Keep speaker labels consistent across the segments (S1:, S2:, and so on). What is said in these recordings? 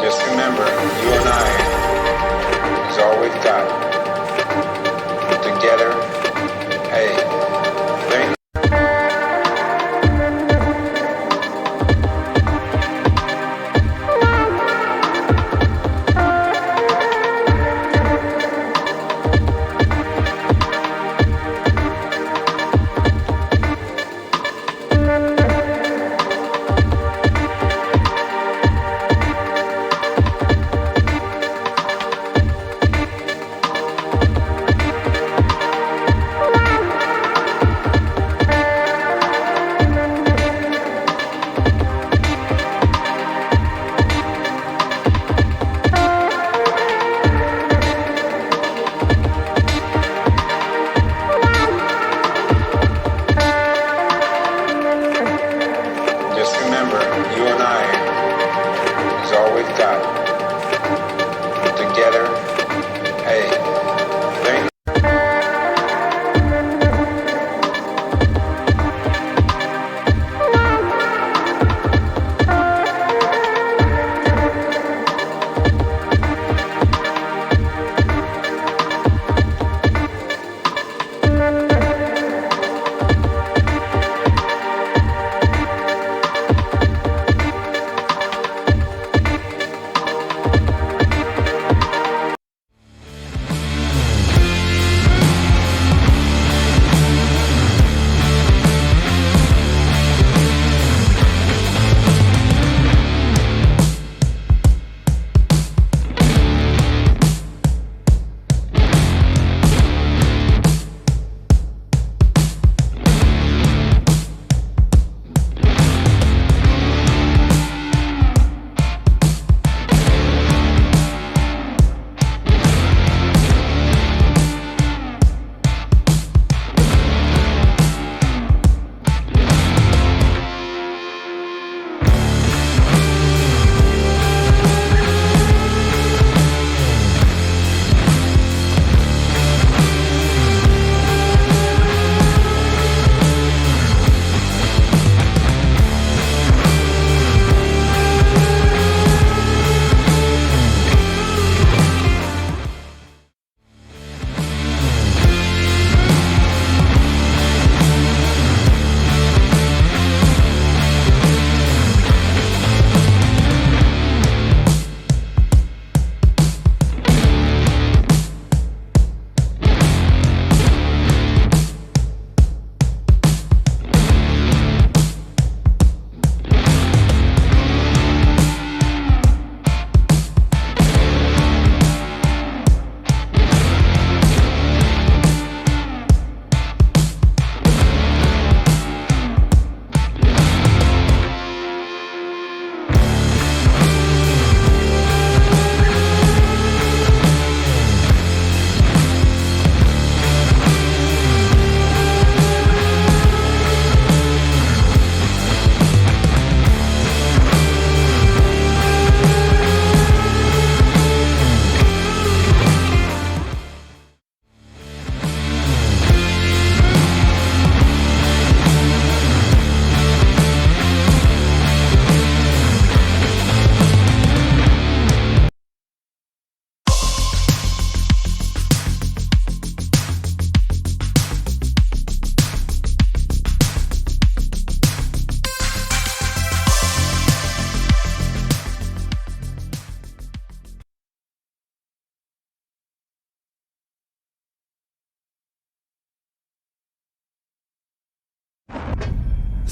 S1: Just remember, you and I is all we've got. Together, hey, there ain't Just remember, you and I is all we've got. Together, hey, there ain't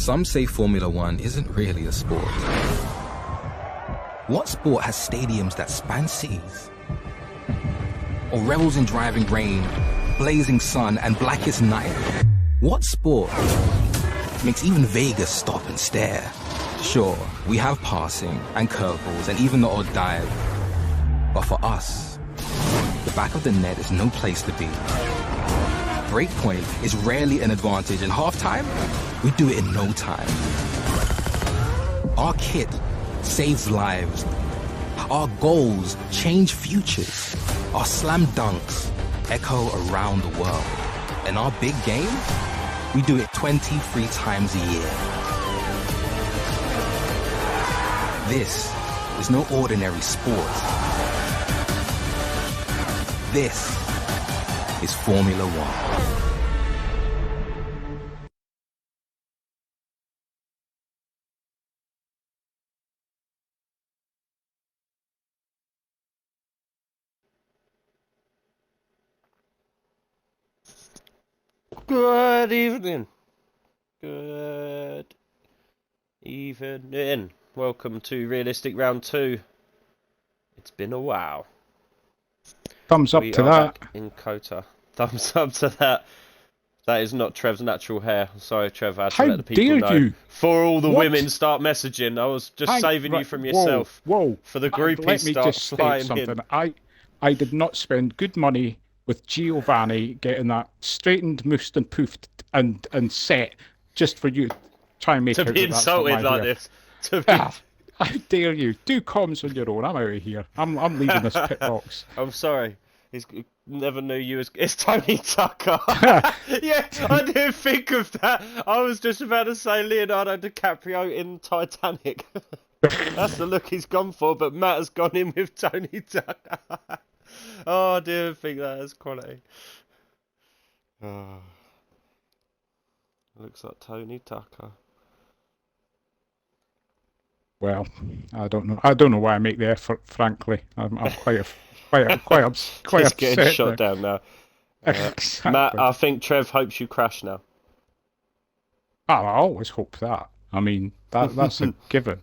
S2: Some say Formula One isn't really a sport. What sport has stadiums that span seas? Or revels in driving rain, blazing sun, and blackest night? What sport makes even Vegas stop and stare? Sure, we have passing and curveballs and even the odd dive. But for us, the back of the net is no place to be. Breakpoint is rarely an advantage, and halftime, we do it in no time. Our kit saves lives. Our goals change futures. Our slam dunks echo around the world. And our big game, we do it 23 times a year. This is no ordinary sport. This is Formula One.
S3: Good evening. Good evening. Welcome to Realistic Round 2. It's been a while.
S4: Thumbs up
S3: We
S4: to
S3: are
S4: that.
S3: back in Cota. Thumbs up to that. That is not Trev's natural hair. Sorry, Trev, I had to
S4: How
S3: let the people
S4: dare
S3: know.
S4: you?
S3: For all the
S4: What?
S3: women start messaging, I was just saving you from
S4: Whoa,
S3: yourself.
S4: Whoa,
S3: For the
S4: Let
S3: groupies
S4: me
S3: start
S4: just state
S3: flying
S4: something.
S3: in.
S4: I did not spend good money with Giovanni getting that straightened, moosed and poofed and set just for you to try and make
S3: To
S4: out
S3: be
S4: that that's not my
S3: insulted like
S4: hair.
S3: this. To be...
S4: Ah, how dare you? Do comms on your own. I'm out of here. I'm leaving this pit box.
S3: I'm sorry. He's never knew you as... It's Tony Tucker. Yeah, I didn't think of that. I was just about to say Leonardo DiCaprio in Titanic. That's the look he's gone for, but Matt has gone in with Tony Tucker. Oh, I didn't think that was quality. Oh. Looks like Tony Tucker.
S4: Well, I don't know. I don't know why I make the effort. Frankly, I'm quite
S3: Just
S4: upset.
S3: getting shot down now.
S4: Exactly.
S3: Matt, I think Trev hopes you crash now.
S4: I always hope that. I mean, that's a given.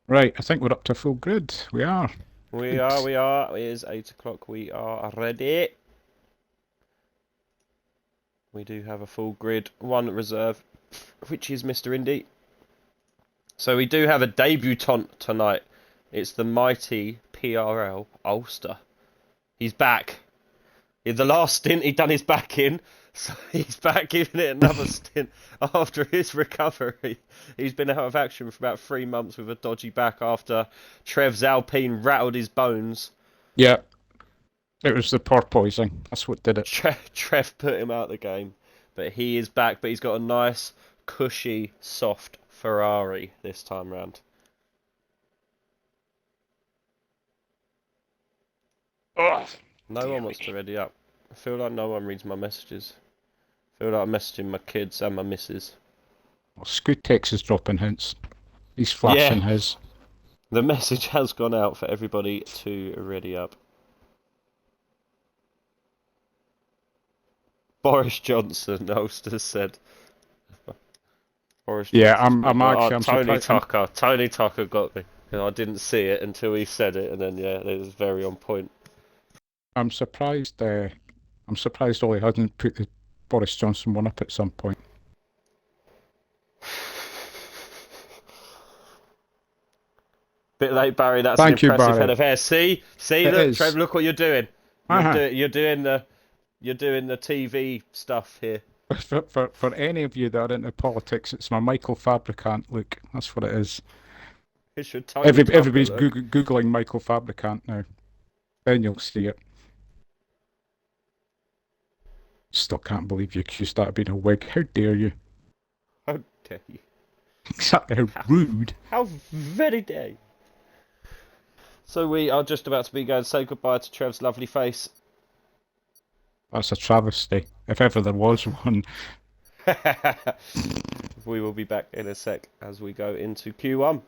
S4: Right, I think we're up to full grid. We are.
S3: We are. It is 8 o'clock. We are ready. We do have a full grid. One reserve, which is Mr. Indy. So we do have a debutant tonight. It's the mighty PRL Ulster. He's back. In the last stint, he'd done his back in. So he's back giving it another stint after his recovery. He's been out of action for about 3 months with a dodgy back after Trev's Alpine rattled his bones.
S4: Yeah. It was the porpoising. That's what did it.
S3: Trev put him out of the game. But he is back, but he's got a nice, cushy, soft Ferrari this time round.
S4: Oh,
S3: No one wants to ready up. I feel like no one reads my messages. I feel like I'm messaging my kids and my missus.
S4: well, Scootex is dropping hints. He's flashing his.
S3: The message has gone out for everybody to ready up. Boris Johnson, Ulster said. Boris
S4: Yeah,
S3: Johnson's
S4: I'm actually. I'm
S3: Tony
S4: surprised.
S3: Tucker. Tony Tucker got me. I didn't see it until he said it, and then yeah, it was very on point.
S4: I'm surprised. I'm surprised Ollie hasn't put the Boris Johnson one up at some point.
S3: Bit late, Barry. That's
S4: Thank
S3: an
S4: you,
S3: impressive
S4: Barry.
S3: head of hair. See,
S4: It
S3: look,
S4: is.
S3: Trev, look what you're doing.
S4: Uh-huh.
S3: You're doing the TV stuff here.
S4: For any of you that are into politics, it's my Michael Fabricant look. That's what it is.
S3: It's your Tony Tucker
S4: Everybody's
S3: look.
S4: googling Michael Fabricant now. Then you'll see it. Still can't believe you accused that of being a wig. How dare you?
S3: How dare you?
S4: Exactly how rude.
S3: How very dare you? So we are just about to be going to say goodbye to Trev's lovely face.
S4: That's a travesty, if ever there was one.
S3: We will be back in a sec as we go into Q1.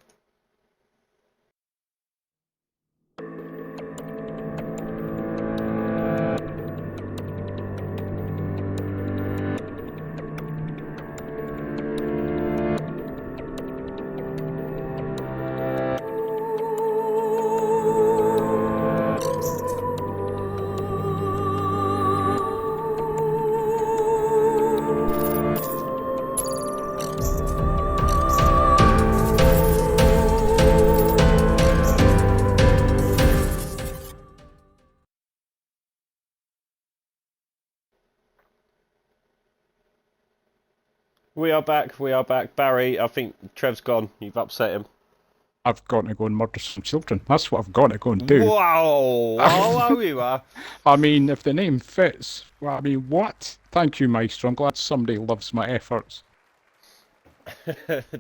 S3: We are back. Barry, I think Trev's gone. You've upset him.
S4: I've got to go and murder some children. That's what I've got to go and do.
S3: Wow! Oh, you are.
S4: I mean, if the name fits, well, I mean, what? Thank you, Maestro. I'm glad somebody loves my efforts.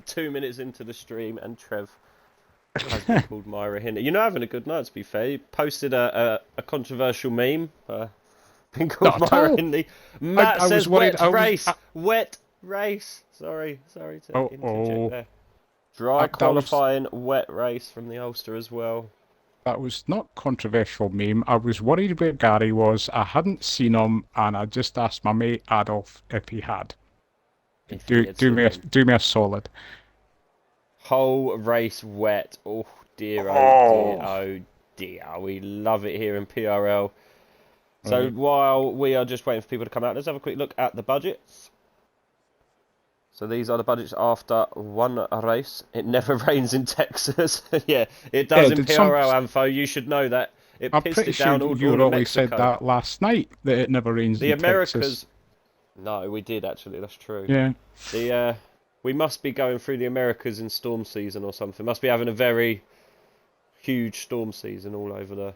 S3: 2 minutes into the stream, and Trev has been called Myra Hindley. You're not having a good night, to be fair. You posted a controversial meme. Been called
S4: Not at
S3: Myra
S4: all.
S3: Hindley. Matt
S4: I
S3: says
S4: was worried.
S3: wet race. Sorry to
S4: Oh,
S3: interject there. Dry
S4: that was
S3: qualifying, wet race from the Ulster as well.
S4: that was not controversial meme. I was worried where Gary was. I hadn't seen him, and I just asked my mate Adolf if he had.
S3: If he had seen him.
S4: Do me a solid.
S3: Whole race wet. Oh dear,
S4: Oh.
S3: oh dear. We love it here in PRL. So
S4: Right.
S3: while we are just waiting for people to come out, let's have a quick look at the budgets. So these are the budgets after one race. It never rains in Texas. Yeah, it does in PRL, Anfo. You should know that.
S4: I'm pretty sure you already said that last night, that it never rains in
S3: Americas.
S4: Texas.
S3: No, we did actually. That's true.
S4: Yeah.
S3: We must be going through the Americas in storm season or something. Must be having a very huge storm season all over there.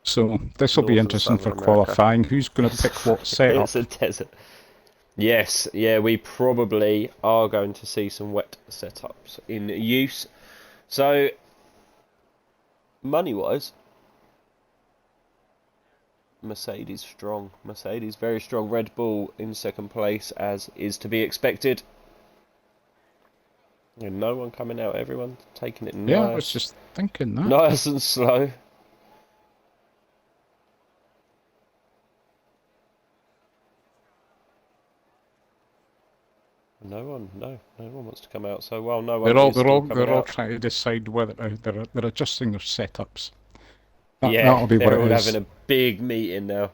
S4: So this will be
S3: North and
S4: interesting for
S3: Southern America.
S4: qualifying. Who's going to pick what setup?
S3: It's a desert. Yes, yeah, we probably are going to see some wet setups in use. So, money-wise, Mercedes strong. Mercedes very strong. Red Bull in second place, as is to be expected. And no one coming out. Everyone taking it nice.
S4: Yeah, I was just thinking that.
S3: Nice and slow. No one wants to come out. So while no one
S4: They're all
S3: out,
S4: trying to decide whether they're adjusting their setups.
S3: That'll
S4: be what
S3: they're
S4: it
S3: all
S4: is.
S3: having a big meeting now.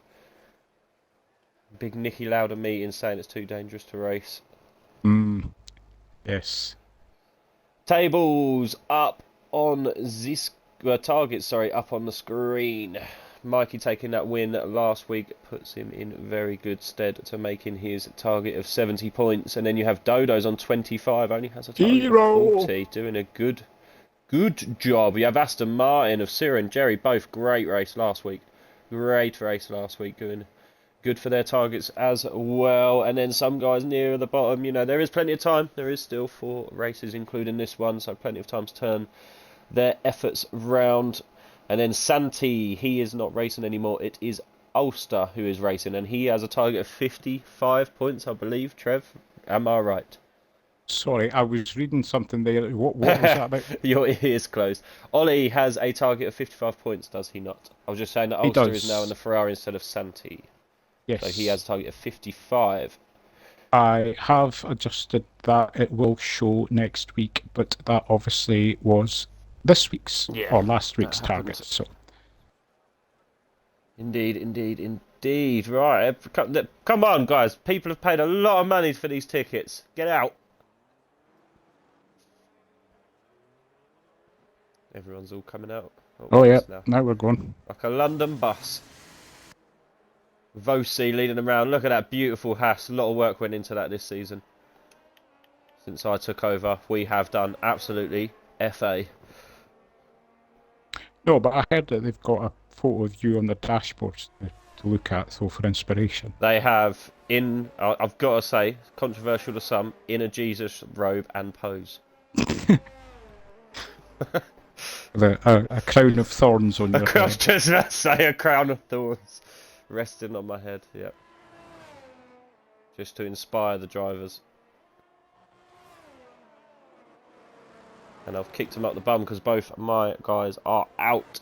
S3: Big Nicky Lauda meeting saying it's too dangerous to race.
S4: Yes.
S3: Tables up on this targets. Sorry, up on the screen. Mikey taking that win last week puts him in very good stead to making his target of 70 points. And then you have Dodo's on 25, only has a target of 40, doing a good job. You have Aston Martin of Cyril and Jerry, both great race last week. Great race last week, doing good for their targets as well. And then some guys near the bottom, you know, there is plenty of time. There is still 4 races, including this one, so plenty of time to turn their efforts round. And then Santi, he is not racing anymore. It is Ulster who is racing, and he has a target of 55 points, I believe. Trev, am I right?
S4: Sorry, I was reading something there. What was that about?
S3: Your ears closed. Ollie has a target of 55 points, does he not? I was just saying that Ulster is now in the Ferrari instead of Santi.
S4: Yes.
S3: So he has a target of 55.
S4: I have adjusted that. It will show next week, but that obviously was this week's or last week's target. So.
S3: Indeed. Right, come on, guys. People have paid a lot of money for these tickets. Get out. Everyone's all coming out.
S4: Oh yeah, now we're going.
S3: Like a London bus. Vosi leading them around. Look at that beautiful Haas. A lot of work went into that this season. Since I took over, we have done absolutely FA.
S4: No, but I heard that they've got a photo of you on the dashboard to look at, so for inspiration.
S3: They have, I've got to say, controversial to some, in a Jesus robe and pose.
S4: A crown of thorns on your head.
S3: I was just about to say a crown of thorns resting on my head, yep. Just to inspire the drivers. And I've kicked him up the bum because both my guys are out.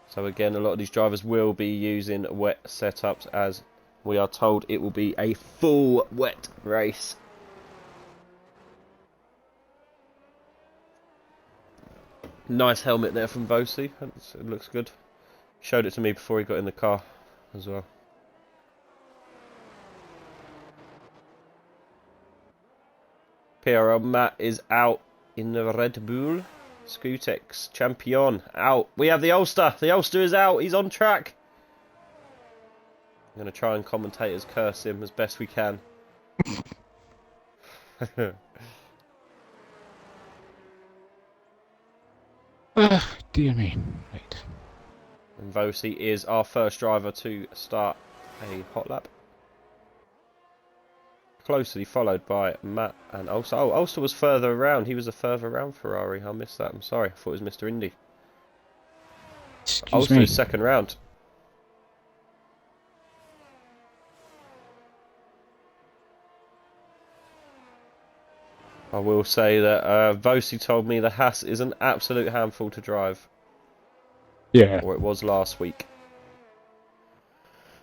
S3: So again, a lot of these drivers will be using wet setups, as we are told it will be a full wet race. Nice helmet there from Vosi. It looks good. Showed it to me before he got in the car as well. PRL Matt is out in the Red Bull. Scutex Champion out. We have the Ulster. The Ulster is out. He's on track. I'm going to try and commentators curse him as best we can.
S4: Dear me. Right.
S3: And Vosi is our first driver to start a hot lap. closely followed by Matt and Ulster. Oh, Ulster was further around. He was a further around Ferrari. I missed that. I'm sorry. I thought it was Mr. Indy.
S4: Excuse
S3: Ulster
S4: me.
S3: is second round. I will say that Vosi told me the Haas is an absolute handful to drive.
S4: Yeah.
S3: Or it was last week.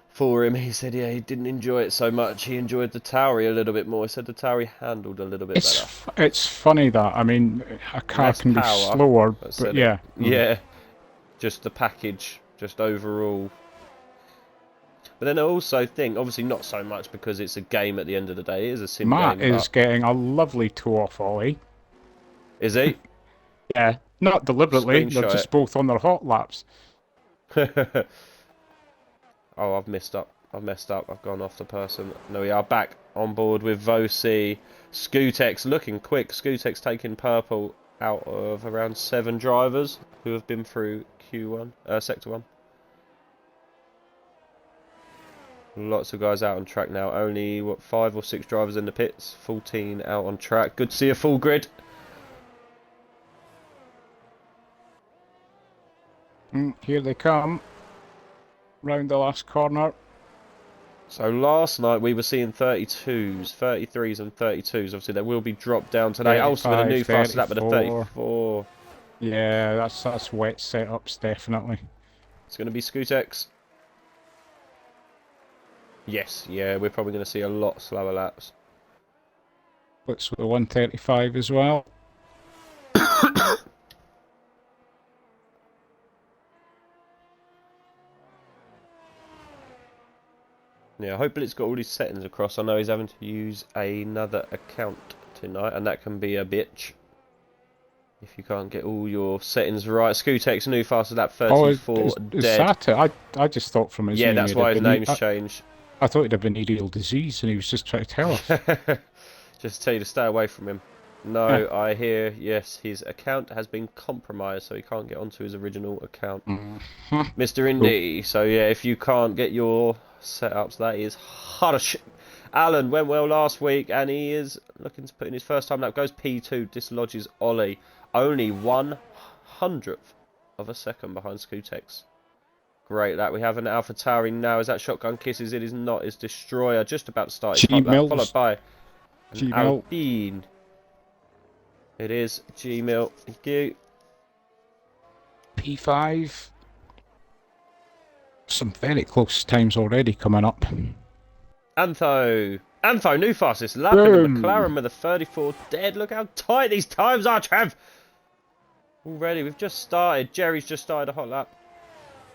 S3: For him, he said, yeah, he didn't enjoy it so much. He enjoyed the Tauri a little bit more. He said the Tauri handled a little bit better.
S4: It's funny that, I mean, a car
S3: Less
S4: can be
S3: power,
S4: slower,
S3: I
S4: but
S3: said
S4: yeah.
S3: Yeah, just the package, just overall. But then I also think, obviously not so much because it's a game at the end of the day. It is a sim
S4: Matt
S3: game.
S4: is getting a lovely toe-off ollie.
S3: Is he?
S4: Yeah, not deliberately. They're
S3: Screenshot
S4: just
S3: it.
S4: both on their hot laps.
S3: Oh, I've messed up. I've messed up. I've gone off the person. No, we are back on board with Vosi. Scootex looking quick. Scootex taking purple out of around 7 drivers who have been through Q1, Sector 1. Lots of guys out on track now. Only, what, 5 or 6 drivers in the pits. 14 out on track. Good to see a full grid.
S4: Here they come. Round the last corner.
S3: So last night we were seeing 32s, 33s and 32s. Obviously they will be dropped down today. Also with a new fast lap with a 34.
S4: Yeah, that's wet setups, definitely.
S3: It's going to be Scootex. Yes, yeah, we're probably going to see a lot slower laps.
S4: Looks with the 135 as well.
S3: Yeah, hopefully it's got all his settings across. I know he's having to use another account tonight, and that can be a bitch. If you can't get all your settings right. Scootex new fastest lap 34
S4: is
S3: dead.
S4: that it? I just thought from his
S3: Yeah,
S4: name.
S3: that's why his name's changed.
S4: I thought he'd have an aerial disease and he was just trying to tell us.
S3: Just to tell you to stay away from him. No, I hear, yes, his account has been compromised, so he can't get onto his original account. Mr. Indy, so yeah, if you can't get your setups, that is harsh. Alan went well last week, and he is looking to put in his first time lap. Goes P2, dislodges Ollie. Only 1/100th of a second behind Scootex. Great lap. We have an Alpha Tauri now. Is that Shotgun Kisses? It is not. It's Destroyer just about to start his hot lap, followed by an Alpine. It is G-Mill. Thank you.
S4: P5. Some very close times already coming up.
S3: Antho, new fastest lap in the McLaren with a 34 dead. Look how tight these times are, Trev. Already, we've just started. Jerry's just started a hot lap.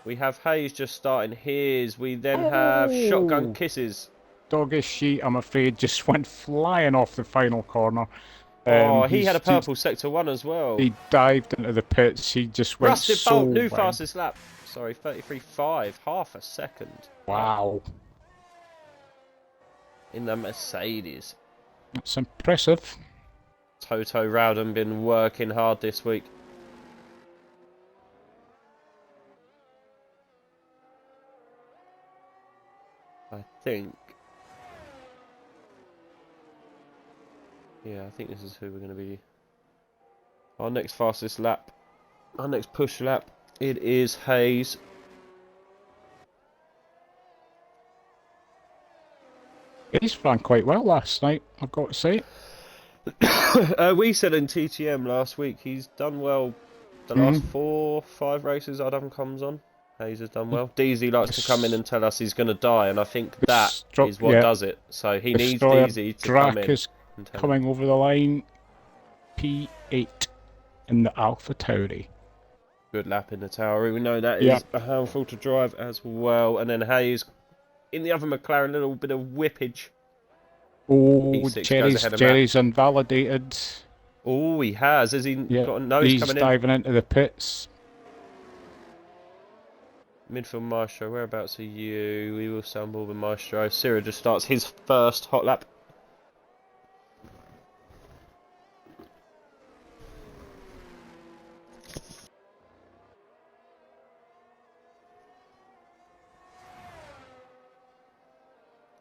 S3: We have Hayes just starting his. We then have Shotgun Kisses.
S4: Doggish Sheet, I'm afraid, just went flying off the final corner.
S3: He had a purple Sector 1 as well.
S4: He dived into the pits. He just went
S3: Rusted
S4: so
S3: Bolt, new
S4: wide.
S3: fastest lap. Sorry, 33.5, half a second.
S4: Wow.
S3: In the Mercedes.
S4: That's impressive.
S3: Toto Rowden been working hard this week. I think. Yeah, I think this is who we're going to be. Our next fastest lap. Our next push lap. It is Hayes.
S4: He's ran quite well last night, I've got to say.
S3: We said in TTM last week he's done well the last 4 or 5 races Adam comes on. Hayes has done well. DZ likes to come in and tell us he's going to die, and I think that is what does it. So he needs DZ to come in.
S4: Is coming over the line. P8 in the Alpha Tauri.
S3: Good lap in the Tauri. We know that is a handful to drive as well. And then Hayes in the other McLaren, a little bit of whippage.
S4: Oh, Jerry's invalidated.
S3: Oh, he has. Has he got a nose
S4: he's
S3: coming in?
S4: He's diving into the pits.
S3: Midfield Maestro, whereabouts are you? We will stumble with Maestro. Cyril just starts his first hot lap.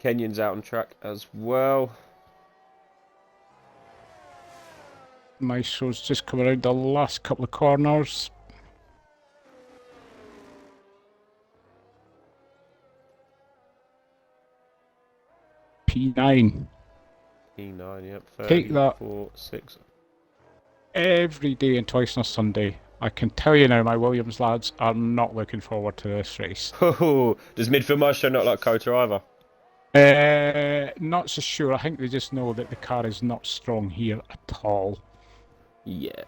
S3: Kenyon's out on track as well.
S4: Maestro's just come around the last couple of corners. P9.
S3: P9, yep.
S4: Take that.
S3: 34.6.
S4: Every day and twice on a Sunday. I can tell you now, my Williams lads are not looking forward to this race.
S3: Does midfield Maestro not like Cota either?
S4: Not so sure. I think they just know that the car is not strong here at all.
S3: Yeah.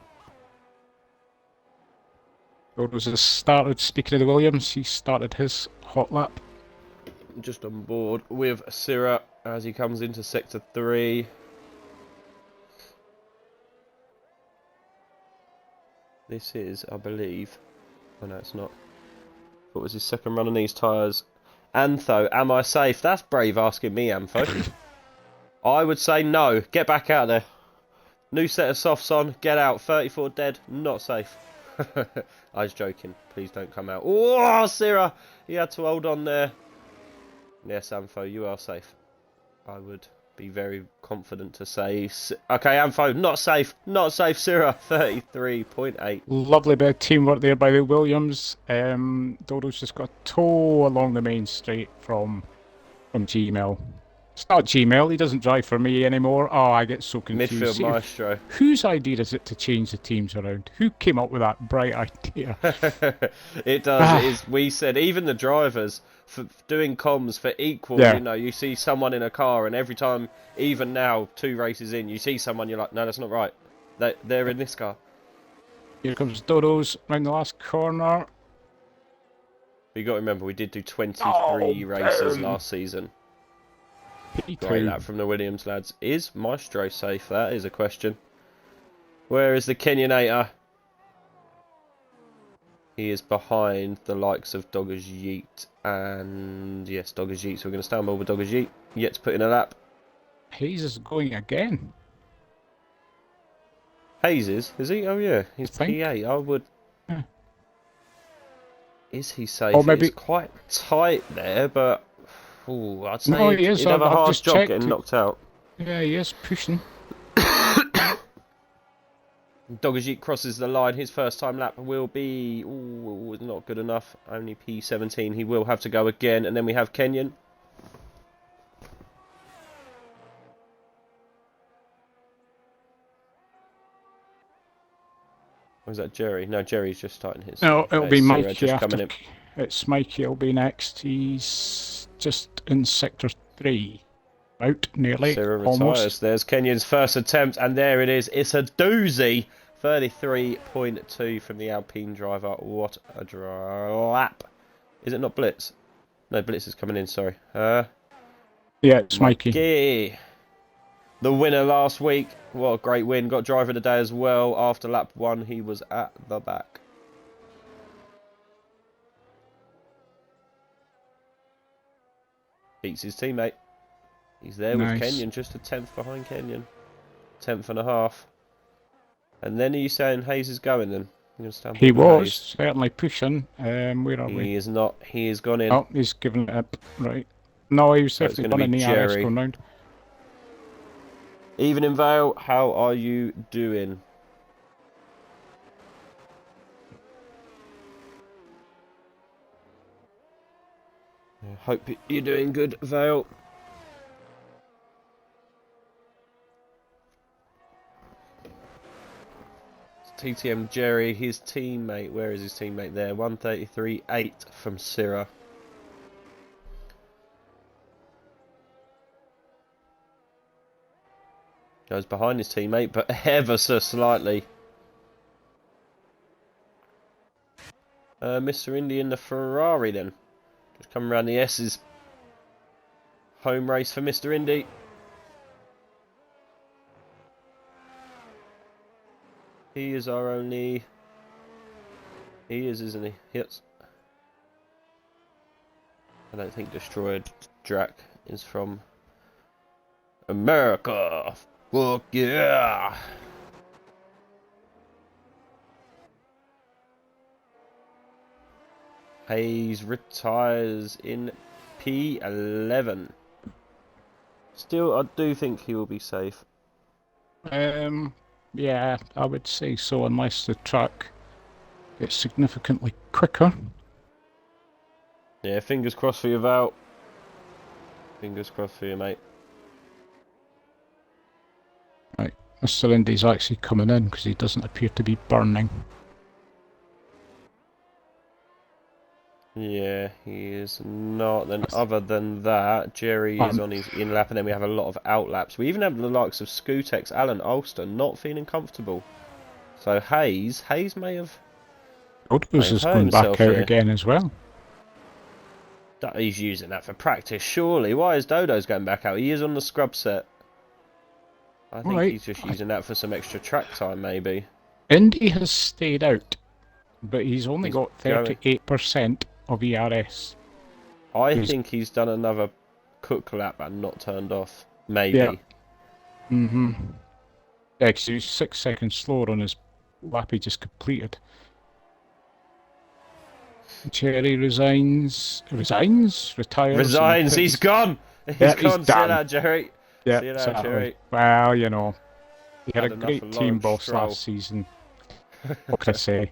S4: Dodos has started, speaking of the Williams, he started his hot lap.
S3: Just on board with Syrah as he comes into sector 3. This is, I believe... Oh no, it's not. What was his second run on these tyres? Antho, am I safe? That's brave asking me, Antho. I would say no. Get back out there. New set of softs on. Get out. 34 dead. Not safe. I was joking. Please don't come out. Oh, Syrah! He had to hold on there. Yes, Antho, you are safe. I would be very confident to say... Okay, Antho, not safe. Not safe, Syrah. 33.8.
S4: Lovely bit of teamwork there by the Williams. Dodo's just got a toe along the main straight from Gmail. It's not Gmail, he doesn't drive for me anymore. Oh, I get so confused.
S3: Midfield Maestro.
S4: Whose idea is it to change the teams around? Who came up with that bright idea?
S3: It does. It is. We said even the drivers for doing comms for equal.
S4: Yeah.
S3: You know, you see someone in a car, and every time, even now, 2 races in, you see someone, you're like, no, that's not right. They're in this car.
S4: Here comes Dodo's round the last corner.
S3: You got to remember, we did do 23 races last season.
S4: P2.
S3: Great lap from the Williams lads. Is Maestro safe? That is a question. Where is the Kenyanator? He is behind the likes of Doggers Yeet. And yes, Doggers Yeet. So we're going to stand by with Doggers Yeet. Yet to put in a lap.
S4: Hayes is going again.
S3: Hayes is he? Oh yeah, he's P8. I would...
S4: Yeah.
S3: Is he safe?
S4: Or maybe...
S3: It's quite tight there, but... Ooh, I'd say
S4: No, he is.
S3: he'd have a
S4: I've
S3: hard
S4: just
S3: job
S4: checked.
S3: getting knocked out.
S4: Yeah, he is pushing.
S3: Doggers crosses the line. His first time lap will be... Ooh, not good enough. Only P17. He will have to go again. And then we have Kenyan. Or is that Jerry? No, Jerry's just starting his.
S4: No, it'll be Mikey
S3: just coming
S4: after.
S3: in.
S4: It's Mikey, it'll be next. He's just in sector 3. Out, nearly.
S3: Syrah
S4: almost.
S3: retires. There's Kenyan's first attempt, and there it is. It's a doozy. 33.2 from the Alpine driver. What a lap. Is it not Blitz? No, Blitz is coming in, sorry.
S4: Yeah, it's Mikey.
S3: The winner last week. What a great win. Got driver of the day as well. After lap 1, he was at the back. Beats his teammate. He's there with Kenyan, just a 10th behind Kenyan. 10th and a half. And then are you saying Hayes is going then?
S4: He was certainly pushing. Where are we?
S3: He is not. He has gone in.
S4: Oh, he's given it up. Right. No, he was certainly going in the RS going round.
S3: Evening Vale, how are you doing? I hope you're doing good, Vale. TTM Jerry, his teammate. Where is his teammate there? 133.8 from Syrah. Goes behind his teammate, but ever so slightly. Mr. Indy in the Ferrari then. Just coming around the S's. Home race for Mr. Indy. He is our only... He is, isn't he? Yes. I don't think Destroyed Drac is from America. Fuck yeah! Hayes retires in P11. Still, I do think he will be safe.
S4: Yeah, I would say so, unless the track gets significantly quicker.
S3: Yeah, fingers crossed for you, Val. Fingers crossed for you, mate.
S4: Right, Mr. Indy's actually coming in because he doesn't appear to be burning.
S3: Yeah, he is not. Then other than that, Jerry is on his in lap, and then we have a lot of out laps. We even have the likes of Scootex, Alan Ulster not feeling comfortable. So Hayes may have
S4: Dodo's is
S3: hurt
S4: going back
S3: himself
S4: out
S3: here.
S4: again as well.
S3: He's using that for practice, surely. Why is Dodo's going back out? He is on the scrub set. I think he's just using that for some extra track time, maybe.
S4: Indy has stayed out, but he's only got
S3: going.
S4: 38% of ERS.
S3: I think he's done another cook lap and not turned off. Maybe.
S4: Yeah. Yeah, because he was 6 seconds slower on his lap he just completed. Jerry retires.
S3: Resigns. He's gone. He's
S4: yeah,
S3: gone.
S4: he's
S3: See you
S4: done.
S3: later, Jerry.
S4: Yeah,
S3: see you later, Jerry.
S4: Well, you know, he had a
S3: enough
S4: great
S3: of
S4: team
S3: Lawrence
S4: boss
S3: Stroll.
S4: last season. What can I say?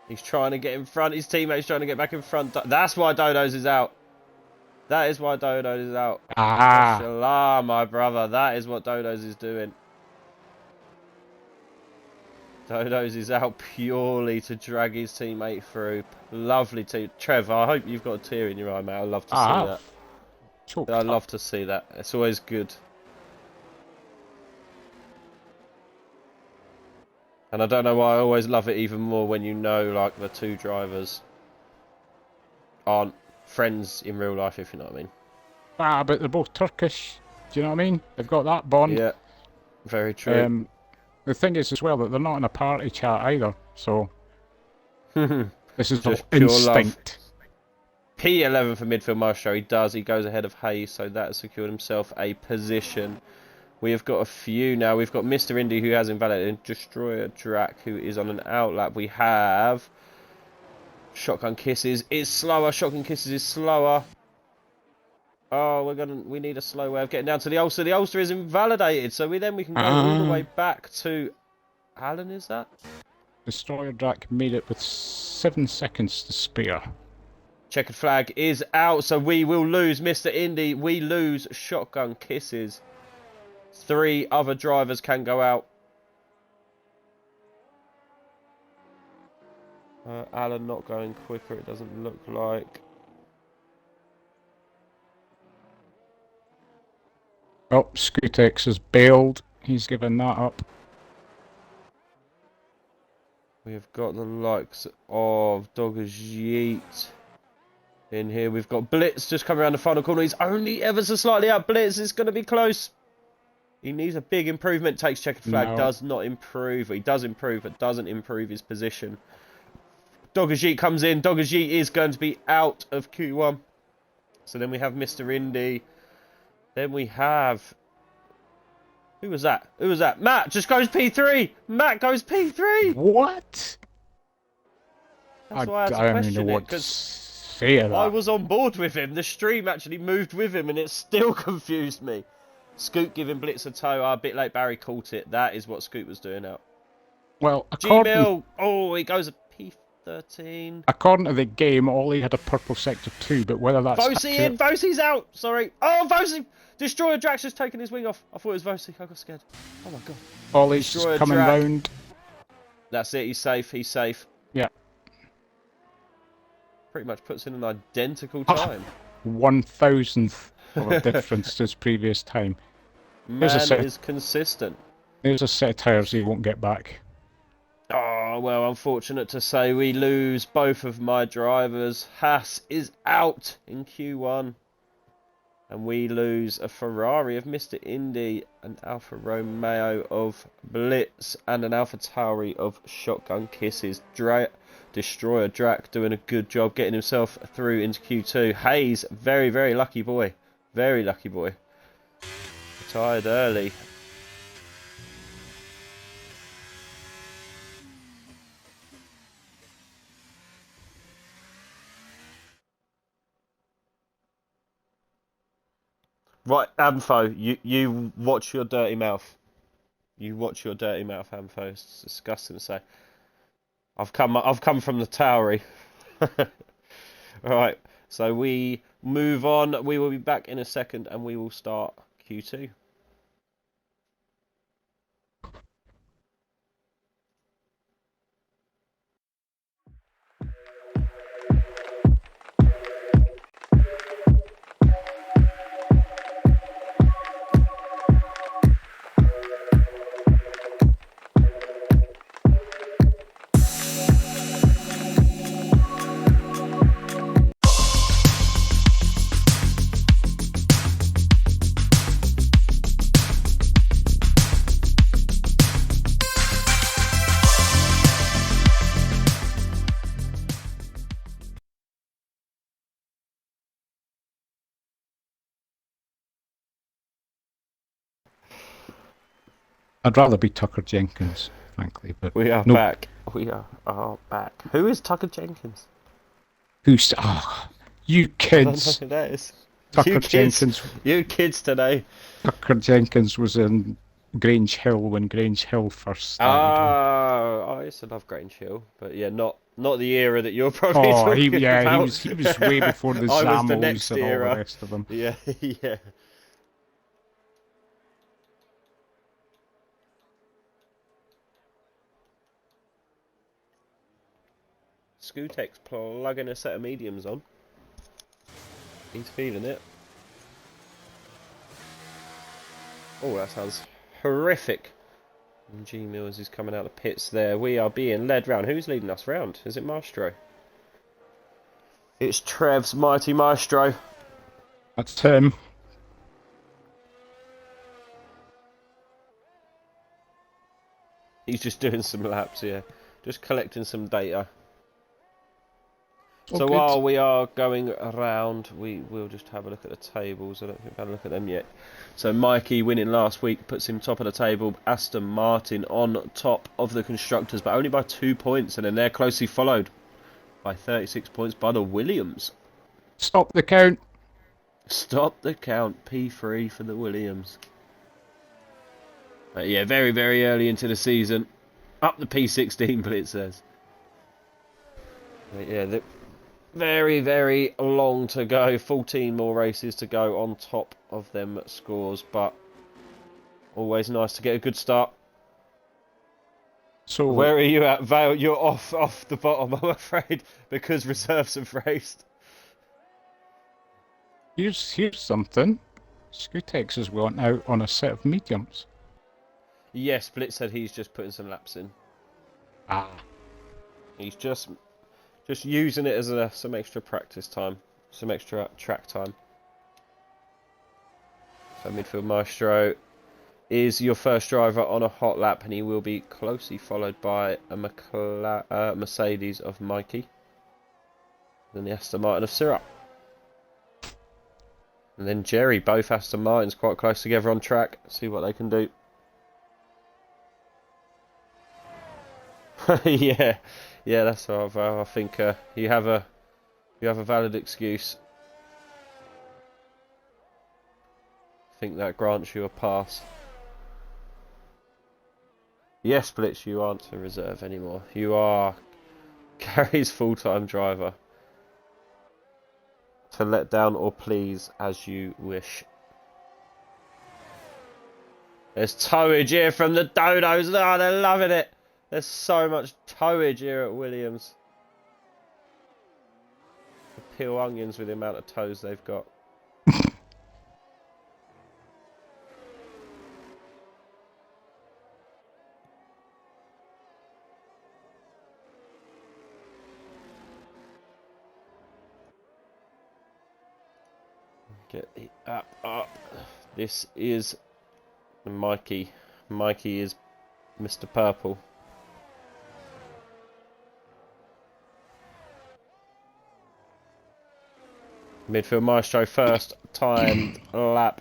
S3: He's trying to get in front. His teammate's trying to get back in front. That's why Dodo's is out. That is why Dodo's is out.
S4: Ah.
S3: Mashallah, my brother. That is what Dodo's is doing. Dodo's is out purely to drag his teammate through. Lovely team. Trev, I hope you've got a tear in your eye, mate. I'd love to see that. I'd love to see that. It's always good. And I don't know why I always love it even more when you know, like, the two drivers aren't friends in real life, if you know what I mean.
S4: Ah, but they're both Turkish. Do you know what I mean? They've got that bond.
S3: Yeah, very true.
S4: The thing is as well that they're not in a party chat either, so this is just instinct.
S3: Love. P11 for midfield maestro. He does. He goes ahead of Hayes, so that has secured himself a position. We have got a few now. We've got Mr. Indy, who has invalidated, Destroyer Drac, who is on an outlap. We have Shotgun Kisses is slower. Shotgun Kisses is slower. Oh, we need a slow way of getting down to the Ulster. The Ulster is invalidated, so we can go all the way back to Alan. Is that?
S4: Destroyer Drac made it with 7 seconds to spare.
S3: Checkered flag is out, so we will lose Mr. Indy. We lose Shotgun Kisses. 3 other drivers can go out. Alan not going quicker, it doesn't look like.
S4: Oh, Scootex has bailed. He's given that up.
S3: We've got the likes of Doggers Yeet in here. We've got Blitz just coming around the final corner. He's only ever so slightly out. Blitz is going to be close. He needs a big improvement. Takes checkered flag. No. Does not improve. He does improve, but doesn't improve his position. Doggers Yeet comes in. Doggers Yeet is going to be out of Q1. So then we have Mr. Indy. Then we have... Who was that? Who was that? Matt just goes P3. Matt goes P3.
S4: What?
S3: That's why I had to question it, because I was on board with him. The stream actually moved with him, and it still confused me. Scoot giving Blitz a toe. A bit late. Barry caught it. That is what Scoot was doing out.
S4: Well,
S3: Gmail. Oh, he goes a P13.
S4: According to the game, Ollie had a purple sector too, but whether that's
S3: Vosey in. Vosey's out. Sorry. Oh, Vosey. Destroyer Drax just taking his wing off. I thought it was Vosey. I got scared. Oh my god.
S4: Ollie's just coming round.
S3: That's it. He's safe. He's safe.
S4: Yeah.
S3: Pretty much puts in an identical time.
S4: 1,000th of a difference to his previous time.
S3: Man is consistent.
S4: There's a set of tyres he won't get back.
S3: Oh, well, unfortunate to say we lose both of my drivers. Haas is out in Q1. And we lose a Ferrari of Mr. Indy, an Alfa Romeo of Blitz, and an Alfa Tauri of Shotgun Kisses. Destroyer Drac doing a good job getting himself through into Q2. Hayes, very, very lucky boy. Very lucky boy. Retired early. Right, Amfo, you watch your dirty mouth. You watch your dirty mouth, Amfo. It's disgusting to say. I've come from the Towery. Right, so we move on. We will be back in a second, and we will start Q2.
S4: I'd rather be Tucker Jenkins, frankly, but
S3: We are
S4: nope.
S3: back. We are back. Who is Tucker Jenkins?
S4: Who's you
S3: I don't know
S4: kids?
S3: who that is.
S4: Tucker
S3: You kids,
S4: Jenkins.
S3: you kids today.
S4: Tucker Jenkins was in Grange Hill when Grange Hill first started.
S3: I used to love Grange Hill, but yeah, not the era that you're probably
S4: Oh,
S3: talking about.
S4: he was way before the
S3: I was the
S4: Zamos
S3: next
S4: and all
S3: era.
S4: the rest of them.
S3: Yeah, yeah. Scootek's plugging a set of mediums on. He's feeling it. Oh, that sounds horrific. And G Mills is coming out of the pits there. We are being led round. Who's leading us round? Is it Maestro? It's Trev's mighty Maestro.
S4: That's him.
S3: He's just doing some laps, yeah. Just collecting some data.
S4: Oh,
S3: So
S4: good.
S3: while we are going around, we will just have a look at the tables. I don't think we've had a look at them yet. So Mikey winning last week puts him top of the table. Aston Martin on top of the constructors, but only by 2 points, and then they're closely followed by 36 points by the Williams.
S4: Stop the count.
S3: Stop the count. P3 for the Williams. But yeah, very, very early into the season. Up the P16, but it says. But yeah, very, very long to go. 14 more races to go on top of them scores, but always nice to get a good start.
S4: So
S3: Where are you at, Vale? You're off the bottom, I'm afraid, because reserves have raced.
S4: here's something. Scootex has gone out on a set of mediums.
S3: Yes, Blitz said he's just putting some laps in.
S4: Ah.
S3: He's just using it as some extra practice time, some extra track time. So midfield Maestro is your first driver on a hot lap, and he will be closely followed by a Mercedes of Mikey, then the Aston Martin of Syrah, and then Jerry. Both Aston Martins quite close together on track. See what they can do. yeah, that's what I think. You have a valid excuse. I think that grants you a pass. Yes, Blitz, you aren't a reserve anymore. You are Gary's full-time driver. To let down or please as you wish. There's towage here from the Dodos. Oh, they're loving it. There's so much towage here at Williams. Peel onions with the amount of toes they've got. Get the app up. This is Mikey. Mikey is Mr. Purple. Midfield Maestro first timed lap.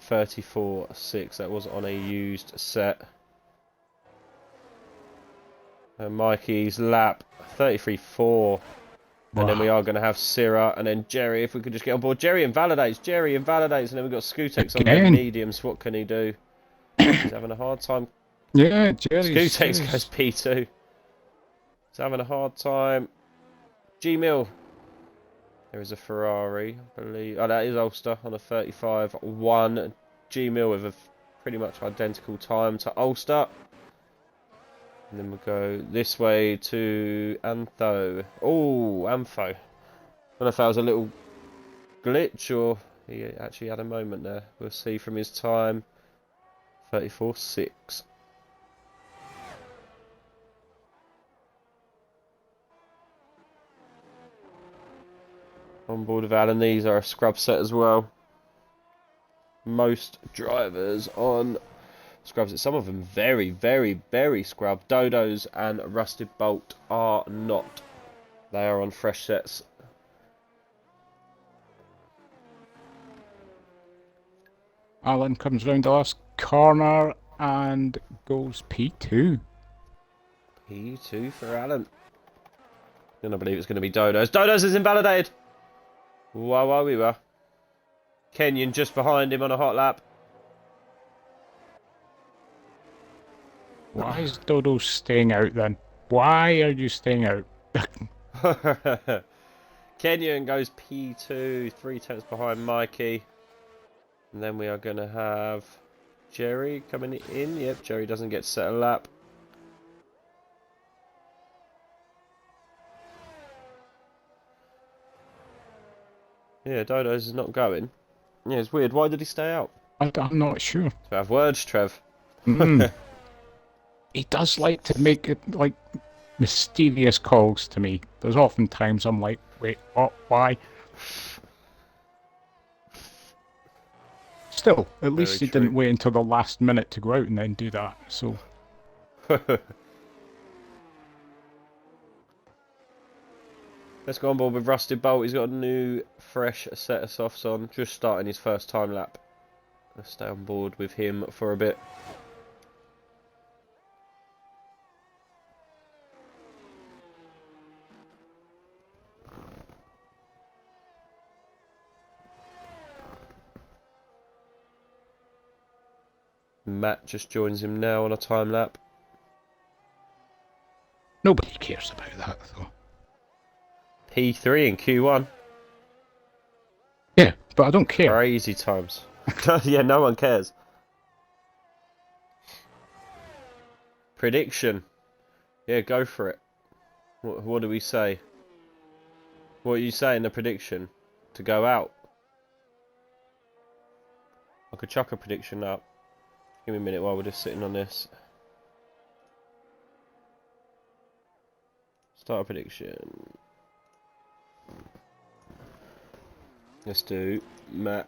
S3: 34.6. That was on a used set. And Mikey's lap 33.4. And then we
S4: Wow.
S3: are going to have Syrah and then Jerry, if we could just get on board. Jerry invalidates, and then we've got Skutex on their
S4: Again.
S3: mediums. What can he do? He's having a hard time.
S4: Yeah, Jerry's.
S3: Skutex goes P2. He's having a hard time. G-Mill. There is a Ferrari, I believe. Oh, that is Ulster on a 35-1. G-Mill with a pretty much identical time to Ulster. And then we'll go this way to Antho. Oh, Antho. I don't know if that was a little glitch or he actually had a moment there. We'll see from his time. 34-6. On board with Alan, these are a scrub set as well. Most drivers on scrubs. Some of them very, very, very scrub. Dodos and Rusted Bolt are not. They are on fresh sets.
S4: Alan comes round the last corner and goes P2.
S3: P2 for Alan. I don't believe it's going to be Dodos. Dodos is invalidated. Wow, we were. Kenyon just behind him on a hot lap.
S4: Why is Dodo staying out then? Why are you staying out?
S3: Kenyon goes P2, 3 tenths behind Mikey. And then we are going to have Jerry coming in. Yep, Jerry doesn't get set a lap. Yeah, Dodo's is not going. Yeah, it's weird. Why did he stay out?
S4: I'm not sure.
S3: To have words, Trev.
S4: He does like to make it like mysterious calls to me. There's often times I'm like, wait, what? Why? Still, at least he didn't wait until the last minute to go out and then do that. So.
S3: Let's go on board with Rusted Bolt. He's got a new, fresh set of softs on. Just starting his first time lap. Let's stay on board with him for a bit. Matt just joins him now on a time lap.
S4: Nobody cares about that, though.
S3: P3 in Q1.
S4: Yeah, but I don't care.
S3: Crazy times. Yeah, no one cares. Prediction. Yeah, go for it. What do we say? What are you saying the prediction? To go out? I could chuck a prediction up. Give me a minute while we're just sitting on this. Start a prediction. Let's do Matt.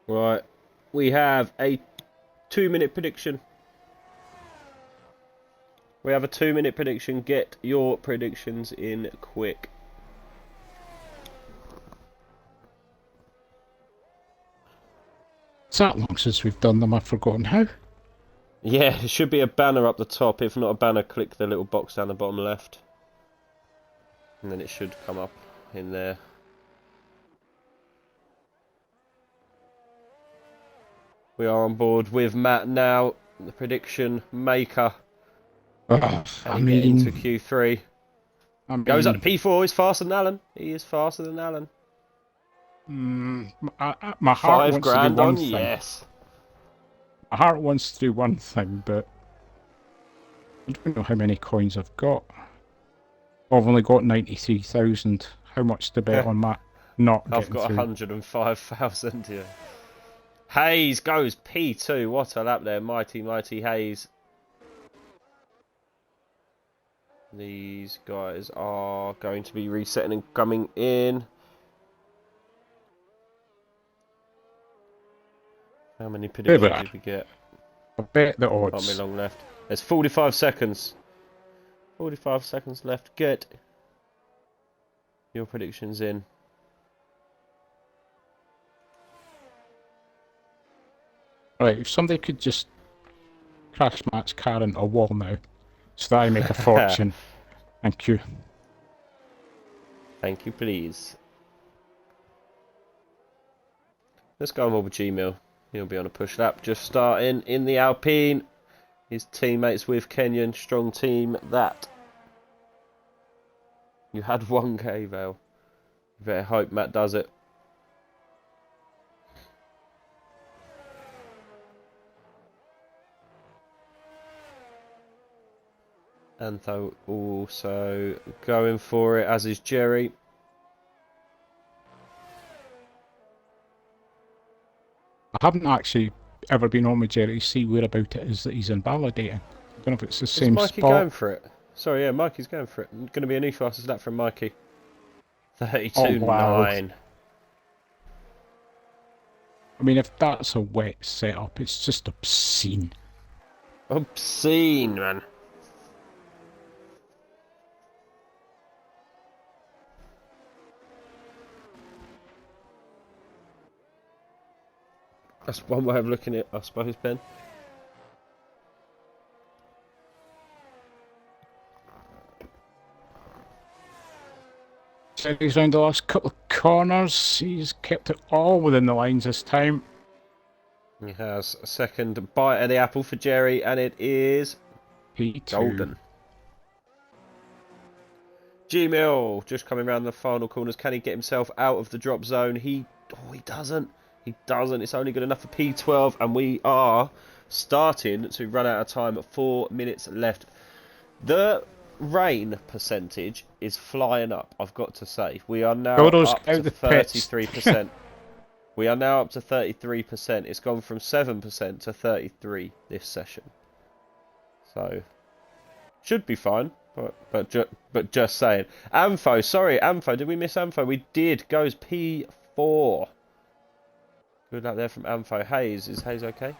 S3: Right, we have a 2-minute prediction. We have a 2-minute prediction. Get your predictions in quick.
S4: It's that long since we've done them, I've forgotten how.
S3: Yeah, there should be a banner up the top. If not a banner, click the little box down the bottom left. And then it should come up in there. We are on board with Matt now, the prediction maker.
S4: I mean,
S3: into Q3. Goes up to P4. He's faster than Alan. He is faster than Alan.
S4: My heart
S3: £5
S4: wants to do
S3: grand
S4: one
S3: on,
S4: thing.
S3: yes.
S4: My heart wants to do one thing, but I don't know how many coins I've got. I've only got 93,000. How much to bet on that? Not
S3: I've
S4: getting
S3: got
S4: through.
S3: 105,000 here. Hayes goes P2. What a lap there. Mighty, mighty Hayes. These guys are going to be resetting and coming in. How many predictions did we get?
S4: I bet the
S3: Not
S4: odds.
S3: me long left. There's 45 seconds. 45 seconds left. Get your predictions in.
S4: Right, if somebody could just crash Matt's car into a wall now, so that I make a fortune. Thank you.
S3: Thank you, please. Let's go on with Gmail. He'll be on a push lap. Just starting in the Alpine. His teammates with Kenyan. Strong team that. You had 1k, Vale. You better hope Matt does it. Antho also going for it, as is Jerry.
S4: I haven't actually ever been on with Jerry to see whereabout it is that he's invalidating. I don't know if it's the
S3: Is
S4: same
S3: Mikey
S4: spot.
S3: going for it? Sorry, yeah, Mikey's going for it. Going to be a new fastest lap from Mikey. 32.9.
S4: wow. I mean, if that's a wet setup, it's just obscene.
S3: Obscene, man. That's one way of looking at it, I suppose, Ben.
S4: Jerry's round the last couple of corners. He's kept it all within the lines this time.
S3: He has a second bite of the apple for Jerry, and it is
S4: P2.
S3: golden. Gmail just coming around the final corners. Can he get himself out of the drop zone? He doesn't. He doesn't. It's only good enough for P12, and we are starting to run out of time. 4 minutes left. The rain percentage is flying up, I've got to say. We are now
S4: Dodo's
S3: up
S4: out
S3: to
S4: the pits.
S3: 33%. We are now up to 33%. It's gone from 7% to 33% this session. So, should be fine. But just saying. Ampho, sorry, Ampho. Did we miss Ampho? We did. Goes P4. Good luck there from Ampho. Hayes, is Hayes okay?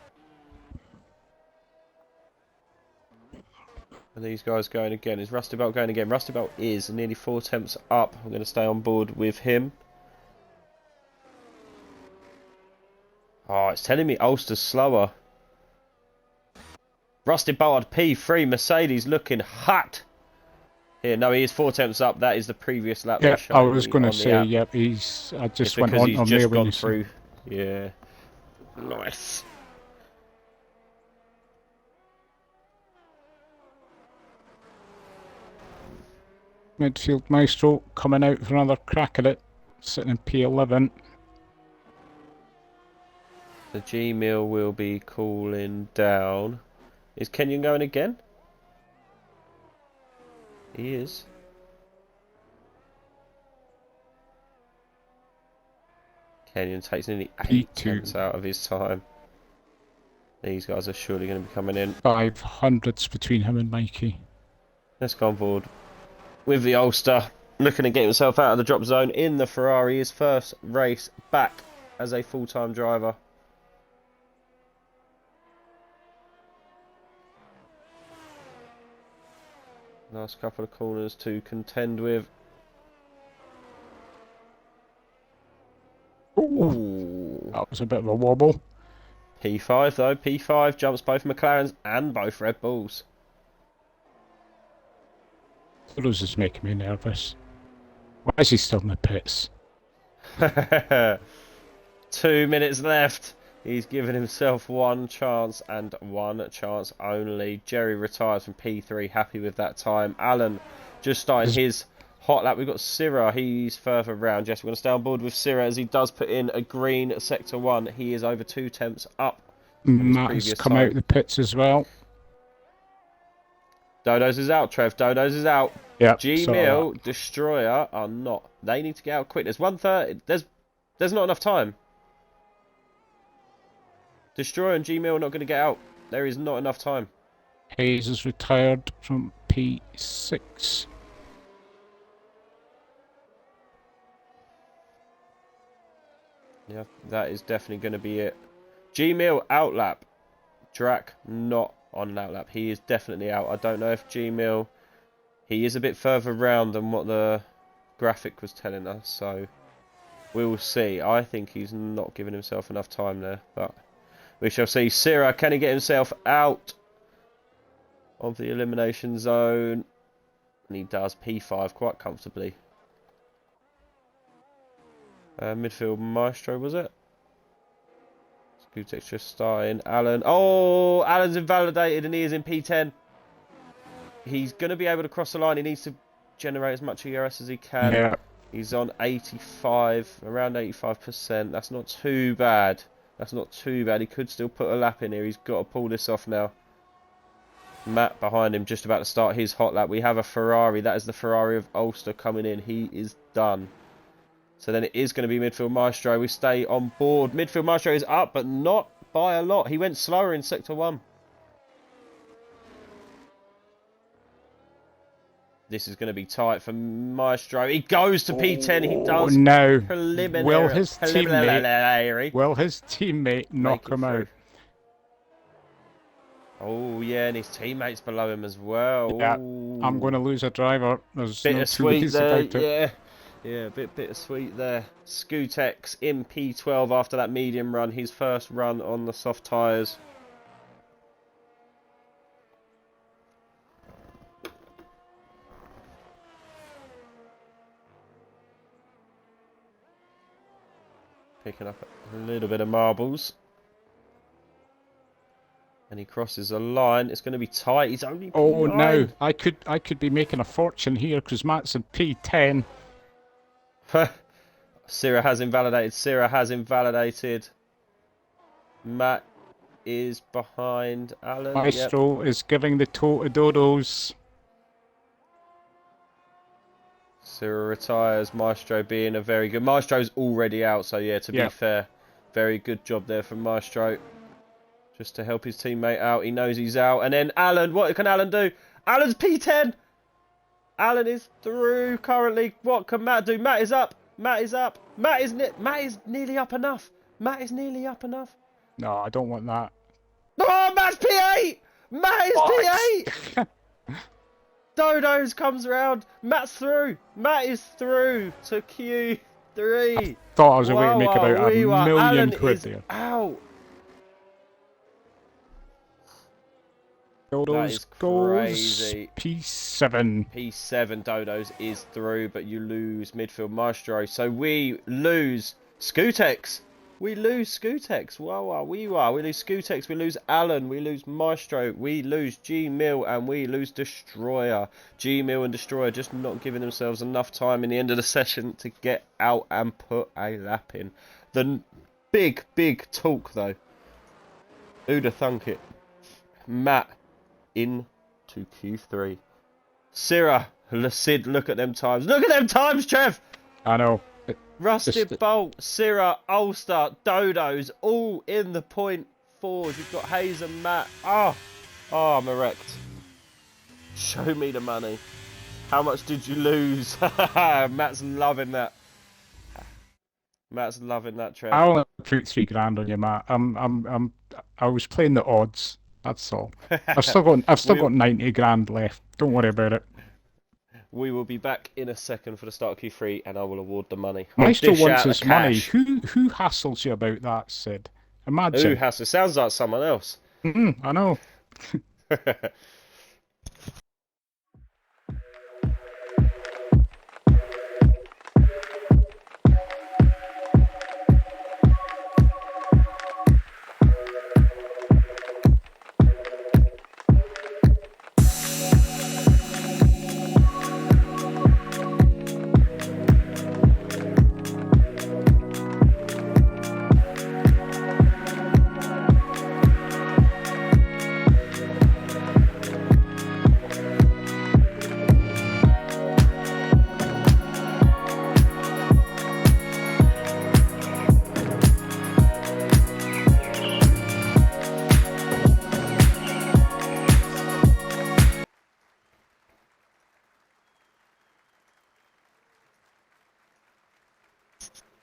S3: And these guys going again. Is Rusty Belt going again? Rusty Belt is nearly 4 attempts up. I'm going to stay on board with him. Oh, it's telling me Ulster's slower. Rusty Belt P3. Mercedes looking hot. Here, no, he is 4 attempts up. That is the previous lap.
S4: Yeah, I was going to say, yep, he's... I just went on
S3: he's
S4: there
S3: just
S4: when
S3: gone
S4: you
S3: through. Yeah. Nice.
S4: Midfield Maestro coming out for another crack at it, sitting in P11.
S3: The G-Mill will be cooling down. Is Kenyon going again? He is. Kenyon takes nearly 8 tenths out of his time. These guys are surely going to be coming in.
S4: 500s between him and Mikey.
S3: Let's go on board with the Ulster. Looking to get himself out of the drop zone in the Ferrari. His first race back as a full-time driver. Last couple of corners to contend with.
S4: Ooh, that was a bit of a wobble.
S3: P5 though, P5 jumps both McLarens and both Red Bulls.
S4: This is making me nervous. Why is he still in the pits?
S3: 2 minutes left. He's given himself one chance and one chance only. Jerry retires from P3, happy with that time. Alan just starting his hot lap. We've got Syrah, he's further round. Yes, we're going to stay on board with Syrah as he does put in a green sector 1. He is over 2 tenths up.
S4: Matt's come out of the pits as well.
S3: Dodo's is out, Trev. Dodo's is out.
S4: Yep,
S3: G-Mill, Destroyer are not. They need to get out quick. There's 1:30. There's not enough time. Destroyer and G-Mill are not going to get out. There is not enough time.
S4: Hayes is retired from P6.
S3: Yeah, that is definitely going to be it. G-Mill outlap. Drac not on an outlap. He is definitely out. I don't know if G-Mill... He is a bit further round than what the graphic was telling us, so we will see. I think he's not giving himself enough time there, but We shall see. Sira, can he get himself out of the elimination zone? And he does. P5 quite comfortably. Midfield Maestro, was it? Scootex just starting. Alan. Oh, Alan's invalidated and he is in P10. He's going to be able to cross the line. He needs to generate as much ERS as he can.
S4: Yeah.
S3: He's on 85, around 85%. That's not too bad. That's not too bad. He could still put a lap in here. He's got to pull this off now. Matt behind him, just about to start his hot lap. We have a Ferrari. That is the Ferrari of Ulster coming in. He is done. So then it is going to be Midfield Maestro. We stay on board. Midfield Maestro is up, but not by a lot. He went slower in Sector 1. This is going to be tight for Maestro. He goes to P10. He does.
S4: No.
S3: Preliminary.
S4: Will his teammate knock him out?
S3: Oh, yeah, and his teammates below him as well.
S4: Yeah,
S3: Ooh.
S4: I'm going to lose a driver. There's no two
S3: Bittersweet
S4: ways
S3: there,
S4: about it.
S3: yeah. Yeah, a bit bittersweet there. Scootex in P12 after that medium run. His first run on the soft tyres. Picking up a little bit of marbles. And he crosses a line. It's going to be tight. He's only P9.
S4: Oh no! I could be making a fortune here because Matt's in P10.
S3: Sira has invalidated. Sira has invalidated. Matt is behind Alan.
S4: Maestro is giving the toe to Dodos.
S3: Sira retires. Maestro being a very good. Maestro's already out, so yeah, to be fair, very good job there from Maestro. Just to help his teammate out. He knows he's out. And then Alan, what can Alan do? Alan's P10! Alan is through currently. What can Matt do? Matt is up. Matt is up. Matt is nearly up enough. Matt is nearly up enough.
S4: No, I don't want that.
S3: Oh, Matt's P8! Matt is P8! Dodos comes around. Matt's through. Matt is through to Q3.
S4: Thought I was away to make about a million
S3: Alan
S4: quid
S3: is
S4: there.
S3: out.
S4: Dodos goes P7.
S3: P7 Dodos is through, but you lose Midfield Maestro. So we lose Scootex. We lose Scootex. Wow, we lose Scootex. We lose Alan. We lose Maestro. We lose G-Mill and we lose Destroyer. G-Mill and Destroyer just not giving themselves enough time in the end of the session to get out and put a lap in. The big talk though. Who'd have thunk it? Matt into Q3. Sira, Sid, look at them times. Look at them times, Trev!
S4: I know.
S3: Rusted Bolt, Sira, Ulster, Dodos, all in the point forward. You've got Hayes and Matt. Oh, I'm erect. Show me the money. How much did you lose? Matt's loving that. Matt's loving that, Trev.
S4: I only put $3,000 on you, Matt. I was playing the odds. That's all. I've still got 90 grand left. Don't worry about it.
S3: We will be back in a second for the start of Q3, and I will award the money.
S4: Maestro wants his money. Who hassles you about that, Sid? Imagine.
S3: Who hassles? Sounds like someone else.
S4: I know.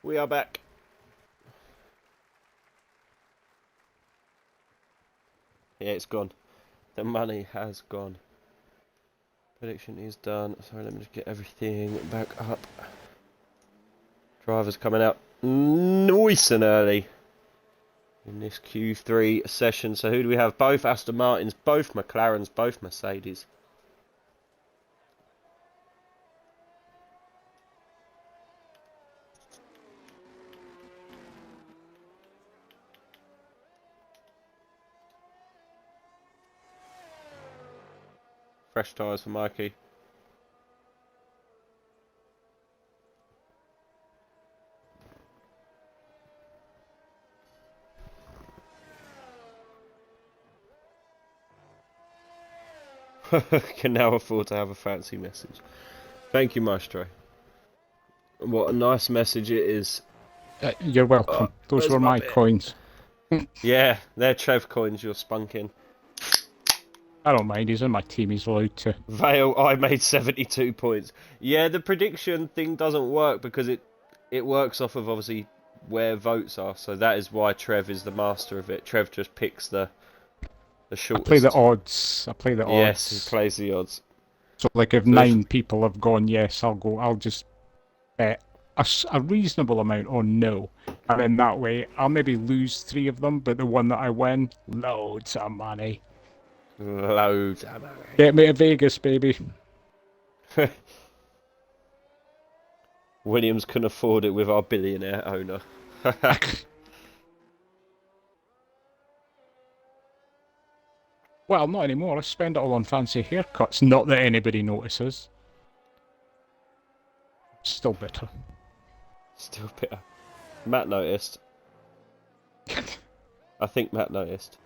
S3: We are back. Yeah, it's gone. The money has gone. Prediction is done. Sorry, let me just get everything back up. Drivers coming out nice and early. in this Q3 session. So who do we have? Both Aston Martins, both McLarens, both Mercedes. Fresh tyres for Mikey. Can now afford to have a fancy message. Thank you, Maestro. What a nice message it is.
S4: You're welcome. Those
S3: where's
S4: were
S3: my
S4: my
S3: bit?
S4: coins.
S3: Yeah, they're Trev coins you're spunking.
S4: I don't mind. He's in my team. He's allowed to.
S3: Vale, I made 72 points. Yeah, the prediction thing doesn't work because it works off of obviously where votes are. So that is why Trev is the master of it. Trev just picks the shortest.
S4: I play the odds.
S3: Yes, he plays the odds.
S4: So, like, if
S3: So
S4: 9 people have gone yes, I'll just bet a reasonable amount on no. And then that way, I'll maybe lose 3 of them, but the one that I win, loads of money.
S3: Loads of money.
S4: Get me to Vegas, baby.
S3: Williams can afford it with our billionaire owner.
S4: Well, not anymore. I spend it all on fancy haircuts. Not that anybody notices. Still bitter.
S3: Still bitter. Matt noticed. I think Matt noticed.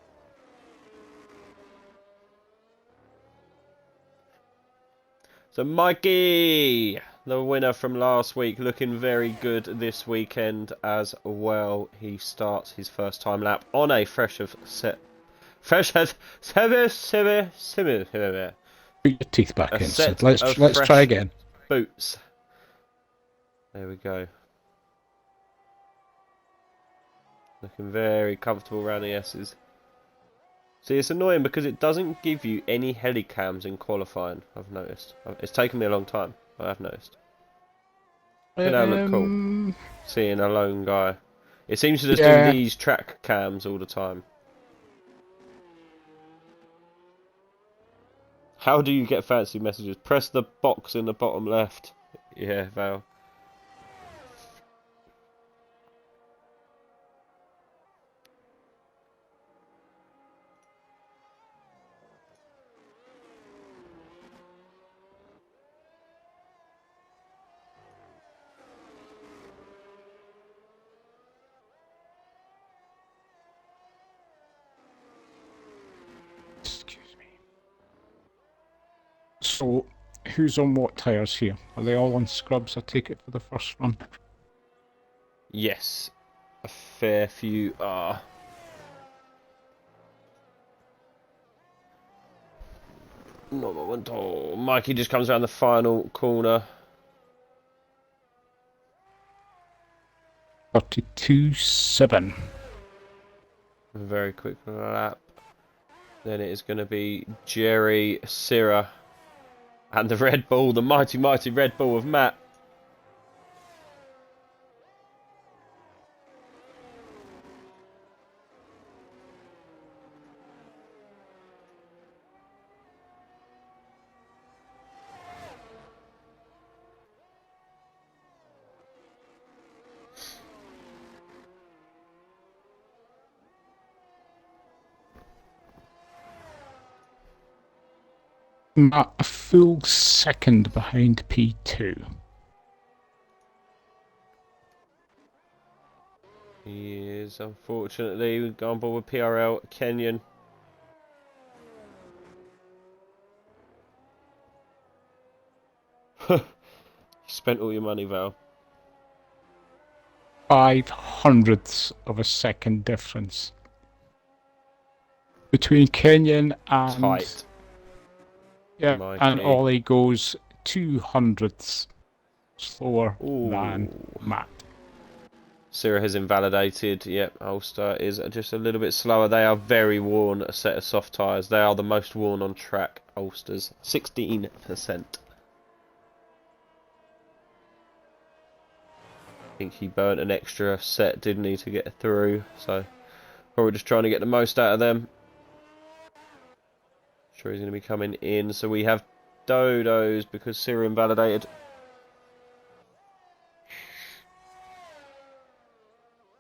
S3: So Mikey, the winner from last week, looking very good this weekend as well. He starts his first time lap on a fresh of set. Fresh as
S4: Put your teeth back in, Sid. Let's try again.
S3: Boots. There we go. Looking very comfortable around the S's. See, it's annoying because it doesn't give you any helicams in qualifying, I've noticed. It's taken me a long time, but I've noticed. It now look cool. Seeing a lone guy. It seems to just do these track cams all the time. How do you get fancy messages? Press the box in the bottom left. Yeah, Val.
S4: Excuse me. So, who's on what tyres here? Are they all on scrubs? I take it for the first run.
S3: Yes. A fair few are. No moment. Oh, Mikey just comes around the final corner.
S4: 32.7.
S3: Very quick lap. Then it is going to be Jerry, Syrah, and the Red Bull, the mighty, mighty Red Bull of Matt.
S4: Matt, a full second behind P2.
S3: He is, unfortunately, on board with PRL, Kenyan. You spent all your money, Val.
S4: 0.05 of a second difference between Kenyan and
S3: Tight.
S4: yeah,
S3: Mikey.
S4: and Ollie goes 0.02 slower than Matt.
S3: Syrah has invalidated. Yep, Ulster is just a little bit slower. They are very worn, a set of soft tyres. They are the most worn on track, Ulsters. 16%. I think he burnt an extra set, didn't he, to get through. So Probably just trying to get the most out of them. Sure he's going to be coming in. So we have Dodos because Syria invalidated.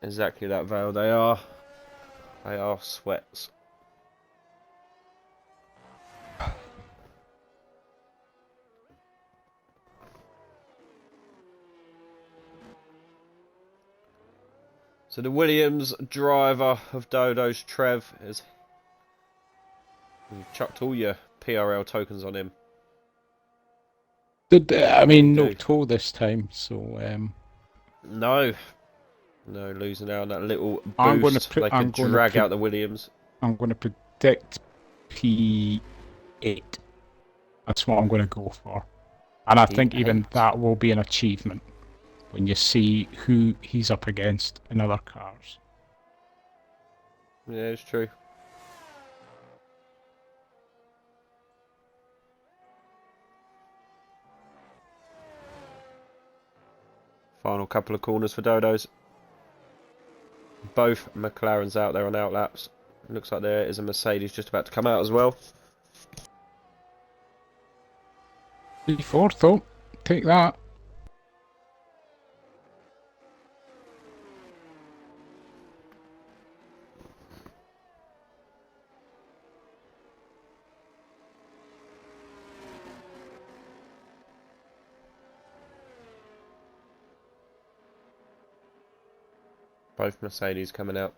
S3: Exactly that, Vale. They are. They are sweats. So the Williams driver of Dodo's, Trev, has you've chucked all your PRL tokens on him.
S4: I mean, no toe this time, so
S3: No, losing out on that little
S4: I'm going
S3: boost.
S4: to
S3: They could drag out the Williams.
S4: I'm going to predict P8. That's what I'm going to go for, and I think even that will be an achievement when you see who he's up against in other cars.
S3: Yeah, it's true. Final couple of corners for Dodos. Both McLarens out there on outlaps. Looks like there is a Mercedes just about to come out as well.
S4: P4 though, take that.
S3: Both Mercedes coming out.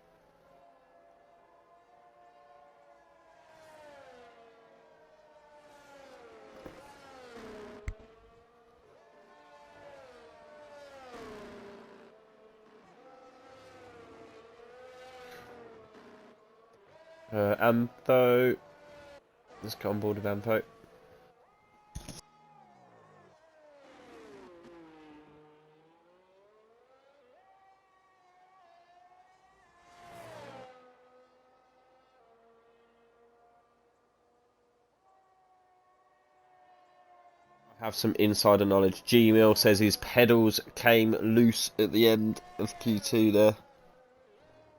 S3: Antho. Let's get on board with Antho. Have some insider knowledge. Gmail says his pedals came loose at the end of Q2 there.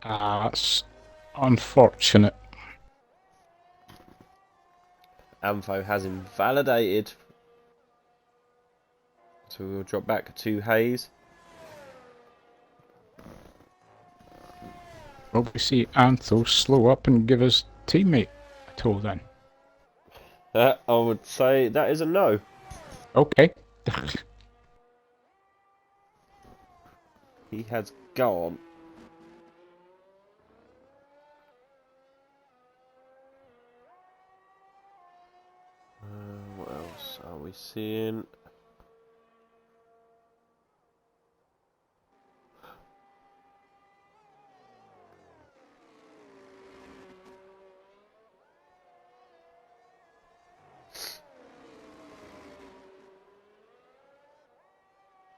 S4: That's unfortunate.
S3: Amfo has invalidated. So we'll drop back to Hayes.
S4: Well, we see Antho slow up and give his teammate a tow then.
S3: I would say that is a no.
S4: Okay.
S3: He has gone. What else are we seeing?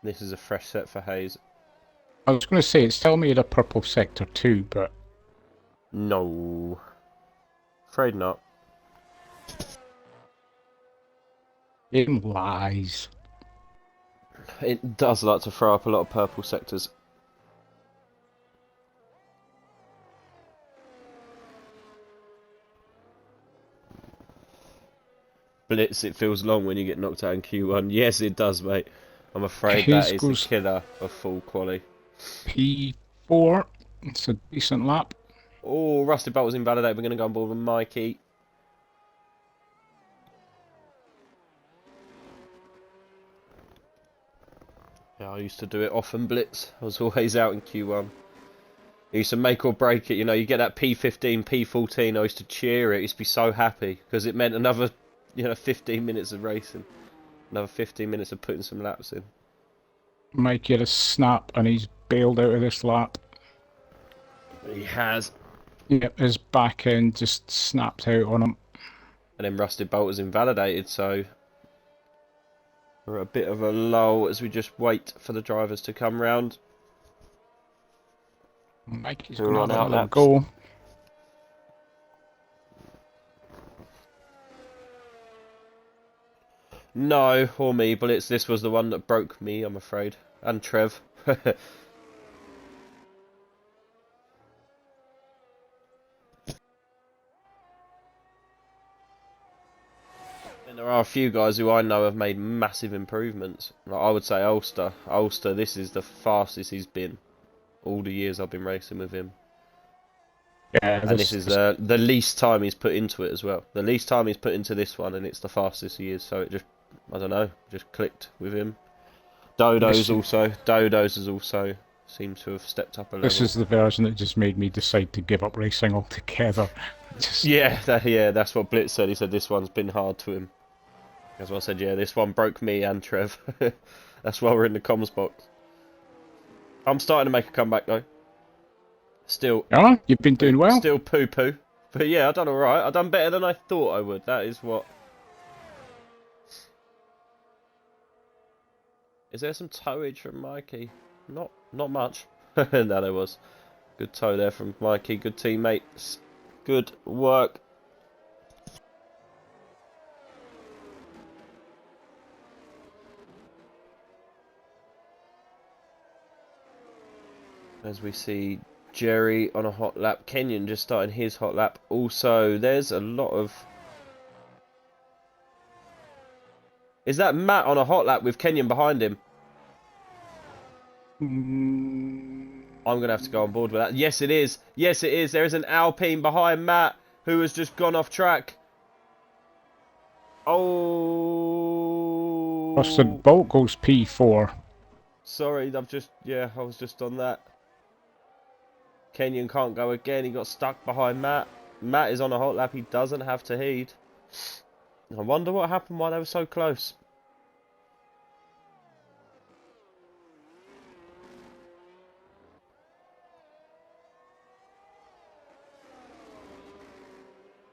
S3: This is a fresh set for Hayes.
S4: I was going to say, it's telling me at a purple sector too, but...
S3: No. Afraid not.
S4: It lies.
S3: It does like to throw up a lot of purple sectors. Blitz, it feels long when you get knocked out in Q1. Yes, it does, mate. I'm afraid that is the killer of full quali.
S4: P4. It's a decent lap.
S3: Oh, Rusty Bolt was invalidated. We're going to go on board with Mikey. Yeah, I used to do it often, Blitz. I was always out in Q1. I used to make or break it. You know, you get that P15, P14. I used to cheer it. I used to be so happy because it meant another, 15 minutes of racing. Another 15 minutes of putting some laps in.
S4: Might get a snap and he's bailed out of this lap.
S3: He has.
S4: Yep, his back end just snapped out on him.
S3: And then Rusted Bolt was invalidated, so we're at a bit of a lull as we just wait for the drivers to come round.
S4: Mikey's going to have another go.
S3: No, or me, but this was the one that broke me, I'm afraid. And Trev. are a few guys who I know have made massive improvements. Like I would say Ulster. Ulster, this is the fastest he's been all the years I've been racing with him.
S4: Yeah,
S3: And this is the least time he's put into it as well. The least time he's put into this one, and it's the fastest he is. So it just, I don't know, just clicked with him. Dodo's has also seemed to have stepped up a level.
S4: This is the version that just made me decide to give up racing altogether.
S3: Yeah, that's what Blitz said. He said this one's been hard to him. As well, I said, yeah, this one broke me and Trev. That's why we're in the comms box. I'm starting to make a comeback though. Still.
S4: Yeah, you've been doing well.
S3: Still poo-poo. But yeah, I've done alright. I've done better than I thought I would. That is what... Is there some towage from Mikey? Not much. No, there was. Good tow there from Mikey. Good teammates. Good work. As we see Jerry on a hot lap. Kenyon just starting his hot lap. Also, there's a lot of... Is that Matt on a hot lap with Kenyon behind him? I'm going to have to go on board with that. Yes, it is. Yes, it is. There is an Alpine behind Matt who has just gone off track. Oh.
S4: Rusted Bolt goes P4.
S3: Sorry, I was just on that. Kenyon can't go again. He got stuck behind Matt. Matt is on a hot lap. He doesn't have to heed. I wonder what happened while they were so close.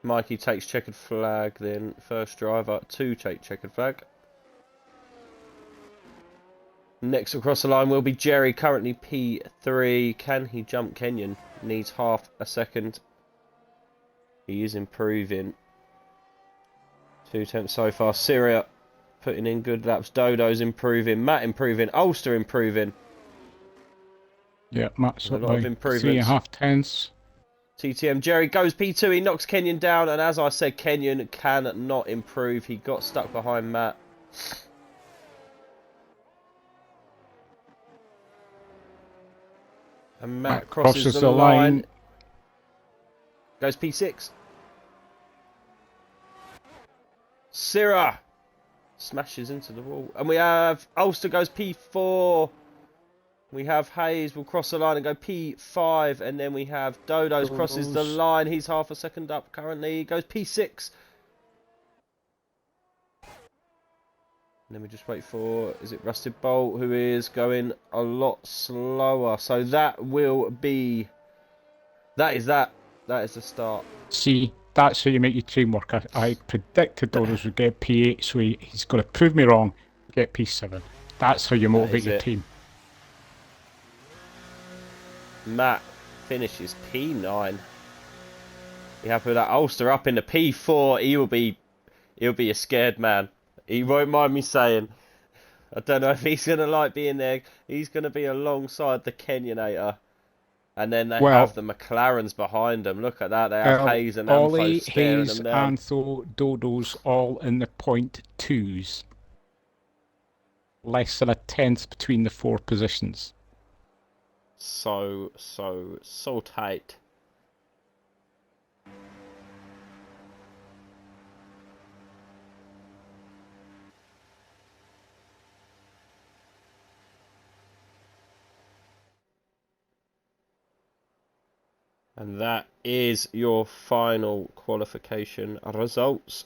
S3: Mikey takes checkered flag, then first driver to take checkered flag. Next across the line will be Jerry, currently P3. Can he jump Kenyon? Needs half a second. He is improving. 2 tenths so far. Syria putting in good laps. Dodo's improving. Matt improving. Ulster improving.
S4: Yeah, Matt's
S3: a
S4: up
S3: lot
S4: by
S3: of improvements.
S4: 3.5 tenths.
S3: TTM Jerry goes P2. He knocks Kenyon down, and as I said, Kenyon cannot improve. He got stuck behind Matt. And Matt crosses the line. Goes P6. Syrah smashes into the wall. And we have Ulster goes P4. We have Hayes will cross the line and go P5. And then we have Dodo's crosses the line. He's half a second up currently. He goes P6. And then we just wait for, is it Rusted Bolt, who is going a lot slower. So that will be, that is the start.
S4: See, that's how you make your teamwork. I predicted Dodos would get P8, so he's going to prove me wrong, get P7. That's how you motivate your team.
S3: Matt finishes P9. You happy with that? Ulster up in the P4. He'll be a scared man. He won't mind me saying. I don't know if he's going to like being there. He's going to be alongside the Kenyonator. And then they have the McLarens behind them. Look at that. They have Hayes and
S4: Ollie,
S3: Antho staring
S4: Hayes,
S3: them down.
S4: Antho, Dodos all in the .2s. Less than a tenth between the 4 positions.
S3: So tight. And that is your final qualification results.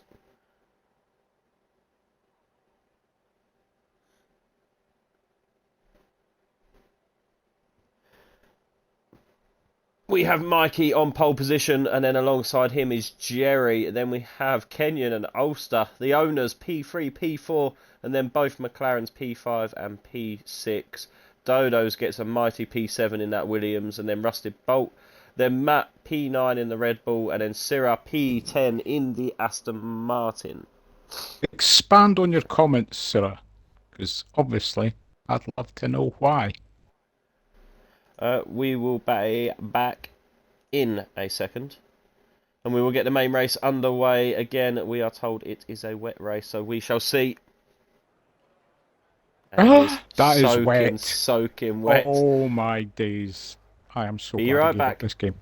S3: We have Mikey on pole position, and then alongside him is Jerry. Then we have Kenyon and Ulster, the owners, P3, P4, and then both McLarens, P5 and P6. Dodo's gets a mighty P7 in that Williams, and then Rusted Bolt. Then Matt, P9 in the Red Bull, and then Syrah, P10 in the Aston Martin.
S4: Expand on your comments, Syrah, because obviously I'd love to know why.
S3: We will be back in a second. And we will get the main race underway. Again, we are told it is a wet race, so we shall see. And it is
S4: That is wet.
S3: soaking wet.
S4: Oh my days. I am so
S3: Be
S4: glad I
S3: right
S4: gave
S3: back.
S4: up this game.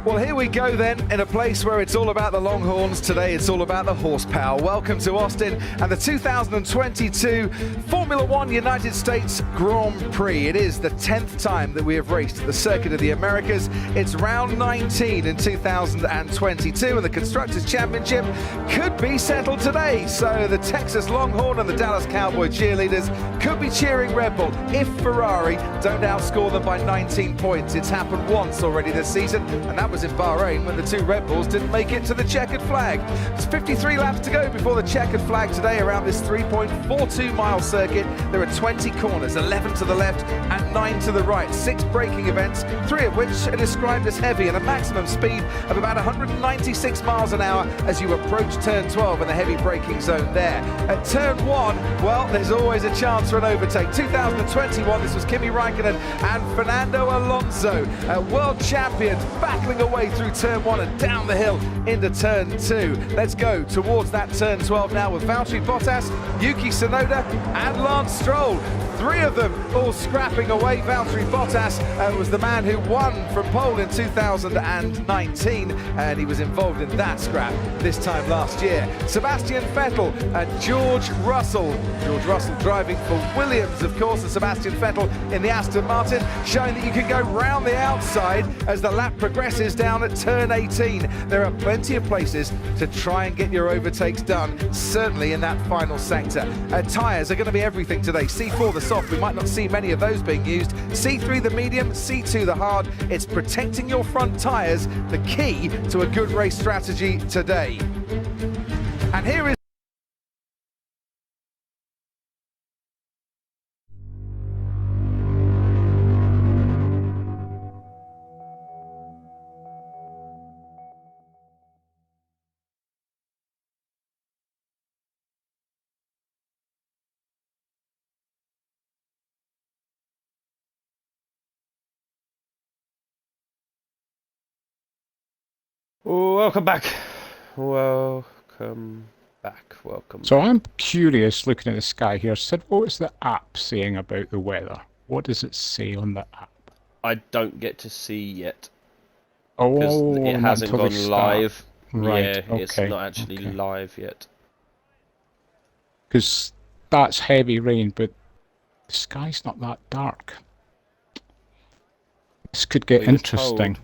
S5: Well, here we go then, in a place where it's all about the Longhorns. Today it's all about the horsepower. Welcome to Austin and the 2022 Formula One United States Grand Prix. It is the 10th time that we have raced at the Circuit of the Americas. It's round 19 in 2022, and the Constructors' Championship could be settled today. So the Texas Longhorn and the Dallas Cowboy cheerleaders could be cheering Red Bull if Ferrari don't outscore them by 19 points. It's happened once already this season, and that was in Bahrain when the two Red Bulls didn't make it to the checkered flag. There's 53 laps to go before the checkered flag today around this 3.42 mile circuit. There are 20 corners, 11 to the left and 9 to the right. 6 braking events, 3 of which are described as heavy, and a maximum speed of about 196 miles an hour as you approach turn 12 in the heavy braking zone there. At turn 1, well, there's always a chance for an overtake. 2021, this was Kimi Raikkonen and Fernando Alonso, world champions, battling away through turn 1 and down the hill into turn 2. Let's go towards that turn 12 now with Valtteri Bottas, Yuki Tsunoda and Lance Stroll. 3 of them all scrapping away. Valtteri Bottas was the man who won from pole in 2019, and he was involved in that scrap this time last year. Sebastian Vettel and George Russell. George Russell driving for Williams, of course, and Sebastian Vettel in the Aston Martin, showing that you can go round the outside as the lap progresses down at turn 18. There are plenty of places to try and get your overtakes done, certainly in that final sector. Tyres are going to be everything today. C4 the soft, we might not see many of those being used. C3 the medium, C2 the hard. It's protecting your front tyres, the key to a good race strategy today. And here is
S3: Welcome back. Welcome back. Welcome.
S4: So I'm curious looking at the sky here. Sid, what is the app saying about the weather? What does it say on the app?
S3: I don't get to see yet.
S4: Oh,
S3: Because it
S4: not
S3: hasn't
S4: until
S3: gone
S4: they start.
S3: live.
S4: Right,
S3: Yeah, it's
S4: okay,
S3: not actually
S4: okay.
S3: live yet.
S4: Because that's heavy rain, but the sky's not that dark. This could get
S3: We was
S4: interesting.
S3: told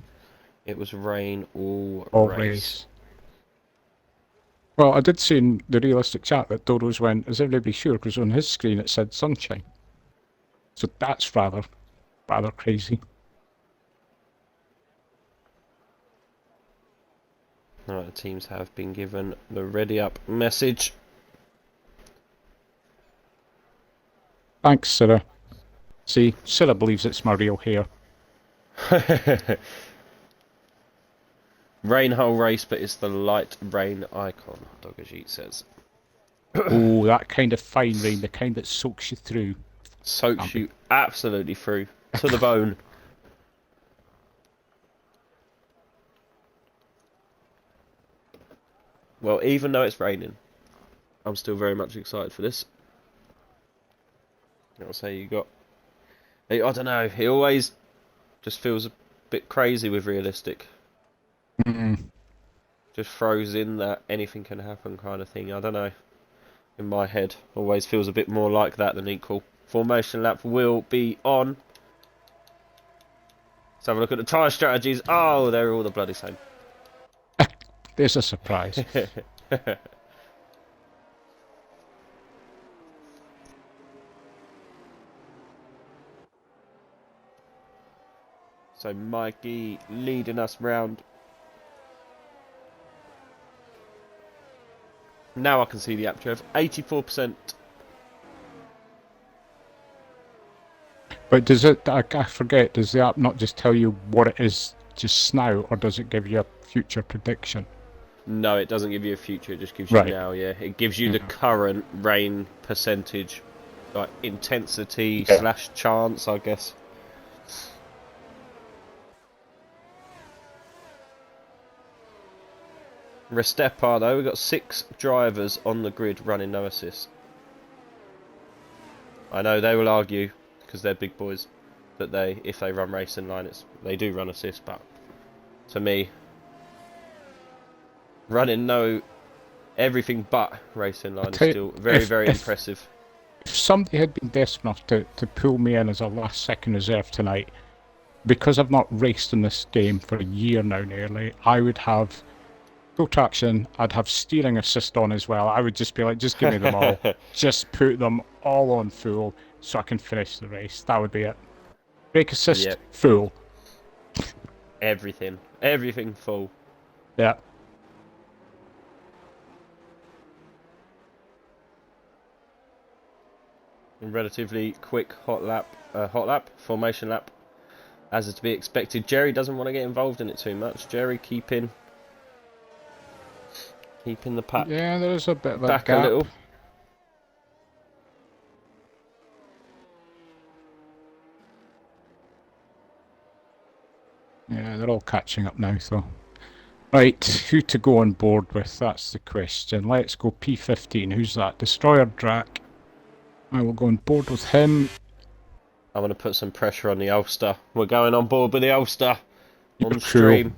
S3: it was rain all
S4: Race.
S3: race.
S4: Well, I did see in the realistic chat that Dodo's went, is everybody sure? Because on his screen it said sunshine. So that's rather crazy.
S3: Alright, the teams have been given the ready up message.
S4: Thanks, Sarah. See, Sarah believes it's my real hair.
S3: Rain whole race, but it's the light rain icon, Dogajit says.
S4: Oh, that kind of fine rain, the kind that soaks you through.
S3: Soaks you absolutely through, to the bone. Well, even though it's raining, I'm still very much excited for this. I'll say you got... I don't know, it always just feels a bit crazy with realistic. Just throws in that anything can happen kind of thing. I don't know. In my head, always feels a bit more like that than equal. Formation lap will be on. Let's have a look at the tyre strategies. Oh, they're all the bloody same.
S4: There's a surprise.
S3: So Mikey leading us round. Now I can see the app, Trev. 84%.
S4: But does it, I forget, does the app not just tell you what it is just now, or does it give you a future prediction?
S3: No, it doesn't give you a future, it just gives you
S4: Right.
S3: now, yeah. It gives you the current rain percentage, like intensity / chance, I guess. Restepa, though, we've got 6 drivers on the grid running no assist. I know they will argue, because they're big boys, that if they run racing line, they do run assist, but to me, running no everything but racing line is still very impressive.
S4: If somebody had been desperate enough to pull me in as a last second reserve tonight, because I've not raced in this game for a year now nearly, I would have full traction, I'd have steering assist on as well. I would just be like, just give me them all. Just put them all on full so I can finish the race. That would be it. Brake assist, full.
S3: Everything full.
S4: Yeah.
S3: Relatively quick hot lap, formation lap, as is to be expected. Jerry doesn't want to get involved in it too much. Jerry keeping the pack.
S4: Yeah, there's a bit of a
S3: back
S4: gap.
S3: a little.
S4: Yeah, they're all catching up now, so. Right, who to go on board with? That's the question. Let's go P15. Who's that? Destroyer Drac. I will go on board with him.
S3: I'm going to put some pressure on the Ulster. We're going on board with the Ulster on
S4: Cool.
S3: stream.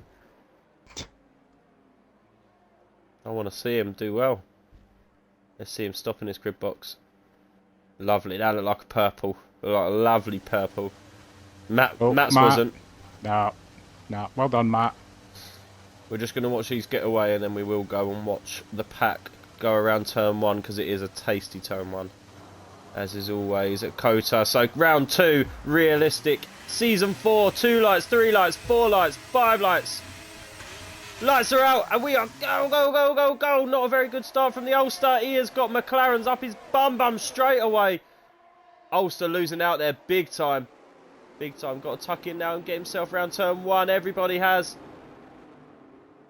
S3: I want to see him do well. Let's see him stop in his grid box. Lovely. That looked like a purple. Like a lovely purple. Matt's
S4: Matt.
S3: wasn't.
S4: Nah. Well done, Matt.
S3: We're just going to watch these get away, and then we will go and watch the pack go around turn 1, because it is a tasty turn 1. As is always at Cota. So round 2, realistic. Season 4, 2 lights, 3 lights, 4 lights, 5 lights. Lights are out, and we are go. Not a very good start from the Ulster. He has got McLaren's up his bum straight away. Ulster losing out there big time. Big time. Got to tuck in now and get himself around turn 1. Everybody has.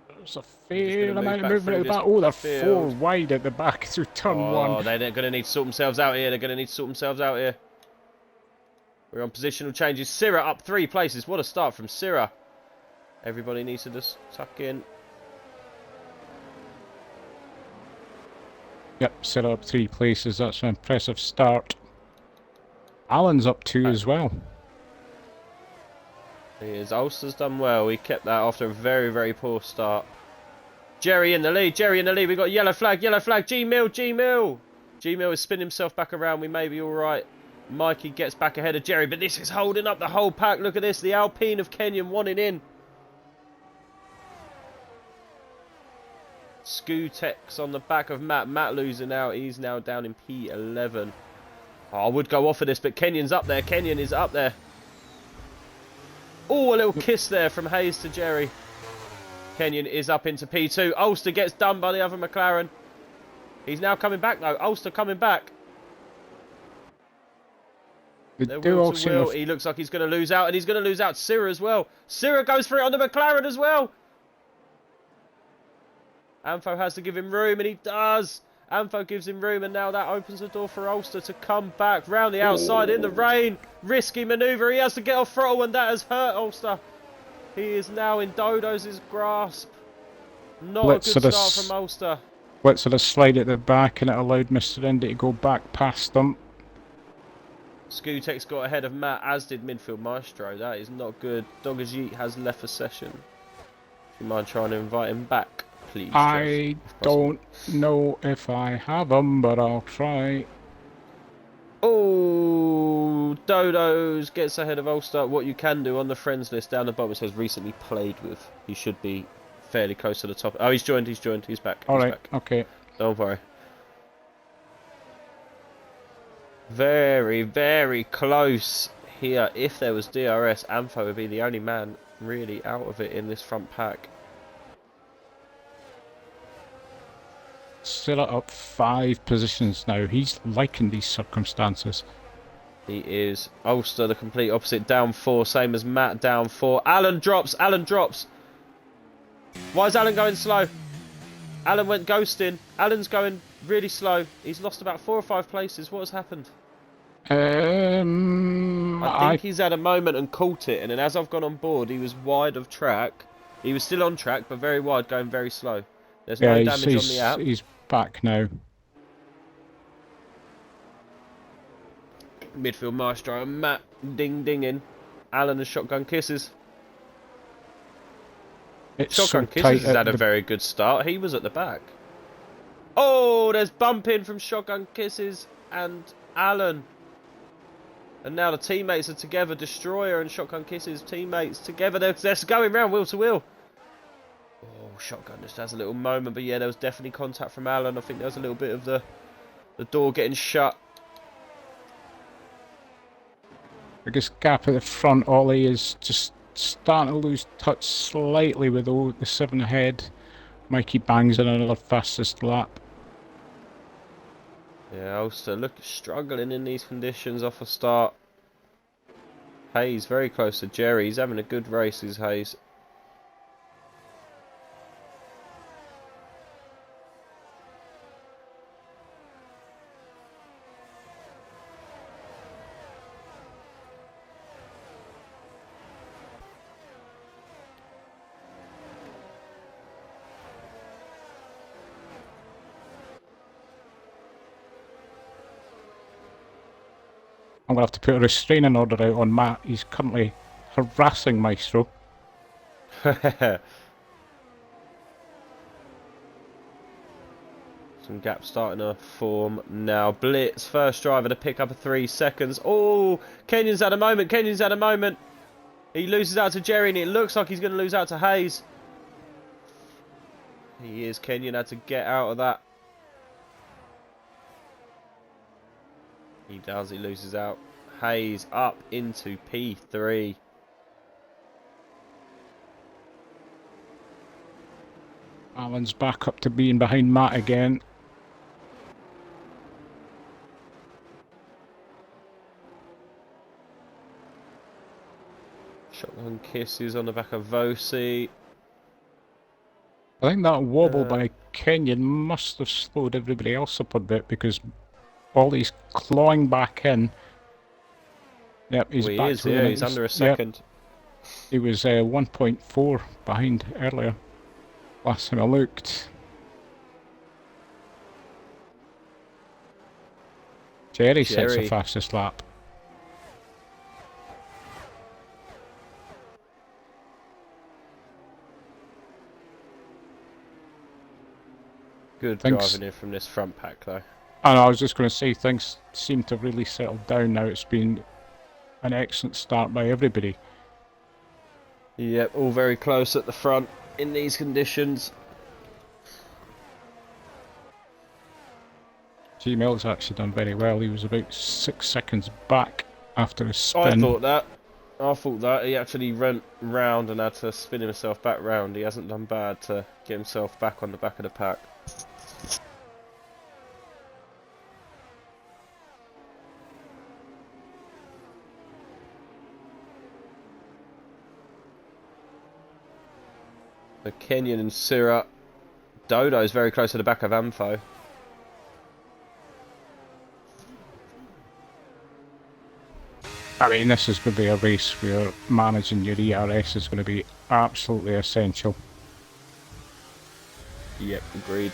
S4: There's a fair amount of movement at the back. Oh, they're 4 wide at the back through turn 1.
S3: Oh, they're going to need to sort themselves out here. We're on positional changes. Syrah up 3 places. What a start from Syrah. Everybody needs to just tuck in.
S4: Yep, Syrah up 3 places. That's an impressive start. Alan's up 2 as well.
S3: He is. Ulster's done well. He kept that after a very poor start. Jerry in the lead. We've got yellow flag. G-Mill. G-Mill has spinning himself back around. We may be alright. Mikey gets back ahead of Jerry, but this is holding up the whole pack. Look at this. The Alpine of Kenyon wanting in. Scootex on the back of Matt. Matt losing out. He's now down in P11. Oh, I would go off of this, but Kenyon's up there. Kenyon is up there. Oh, a little kiss there from Hayes to Jerry. Kenyon is up into P2. Ulster gets done by the other McLaren. He's now coming back though. Ulster coming back. He looks like he's going to lose out, and he's going to lose out Syrah as well. Syrah goes for it on the McLaren as well. Anfo has to give him room, and he does. Anfo gives him room, and now that opens the door for Ulster to come back round the outside in the rain. Risky manoeuvre. He has to get off throttle, and that has hurt Ulster. He is now in Dodo's grasp. Not
S4: Let's
S3: a good
S4: sort of
S3: start from Ulster.
S4: Let's sort of slide at the back, and it allowed Mr. Indy to go back past them.
S3: Skutek's got ahead of Matt, as did midfield Maestro. That is not good. Dogajit has left the session. Do you mind trying to invite him back, please, Jeff,
S4: I
S3: if possible?
S4: don't know if I have him, but I'll try.
S3: Oh, Dodos gets ahead of Ulster. What you can do on the friends list down the bottom, it says recently played with. He should be fairly close to the top. Oh, he's joined, he's back.
S4: All
S3: he's
S4: right,
S3: back.
S4: okay.
S3: Don't worry. Very, very close here. If there was DRS, Ampho would be the only man really out of it in this front pack.
S4: Still up 5 positions now. He's liking these circumstances.
S3: He is. Ulster, the complete opposite, down 4, same as Matt, down 4. Alan drops. Why is Alan going slow? Alan went ghosting. Alan's going really slow. He's lost about 4 or 5 places. What has happened? I think he's had a moment and caught it, and then as I've gone on board, he was wide of track. He was still on track, but very wide, going very slow. There's no damage on the app.
S4: He's back now.
S3: Midfield Maestro and Matt dinging. Alan and Shotgun Kisses. Shotgun Kisses has had a very good start. He was at the back. Oh, there's bumping from Shotgun Kisses and Alan. And now the teammates are together. Destroyer and Shotgun Kisses teammates together. They're going round wheel to wheel. Oh, Shotgun just has a little moment. But yeah, there was definitely contact from Alan. I think there was a little bit of the door getting shut.
S4: Biggest gap at the front, Ollie, is just starting to lose touch slightly with the 7 ahead. Mikey bangs in another fastest lap.
S3: Yeah, Ulster struggling in these conditions off a start. Hayes very close to Jerry. He's having a good race, is Hayes.
S4: I'm going to have to put a restraining order out on Matt. He's currently harassing Maestro.
S3: Some gaps starting to form now. Blitz, first driver to pick up a 3 seconds. Oh, Kenyon's had a moment. He loses out to Jerry, and it looks like he's going to lose out to Hayes. He is. Kenyon had to get out of that. He does, he loses out. Hayes up into P3.
S4: Alan's back up to being behind Matt again.
S3: Shotgun Kisses on the back of Vosi.
S4: I think that wobble by Kenyon must have slowed everybody else up a bit, because Ollie's clawing back in. Yep, he's back.
S3: He's under a second.
S4: Yep. He was 1.4 behind earlier. Last time I looked. Jerry sets the fastest lap.
S3: Good driving in from this front pack, though.
S4: And I was just going to say, things seem to have really settled down now. It's been an excellent start by everybody.
S3: Yep, all very close at the front in these conditions.
S4: Gmail's actually done very well. He was about 6 seconds back after his spin.
S3: I thought that. He actually went round and had to spin himself back round. He hasn't done bad to get himself back on the back of the pack. So Kenyon and Syrah. Dodo's very close to the back of Ampho.
S4: I mean, this is going to be a race where managing your ERS is going to be absolutely essential.
S3: Yep, agreed.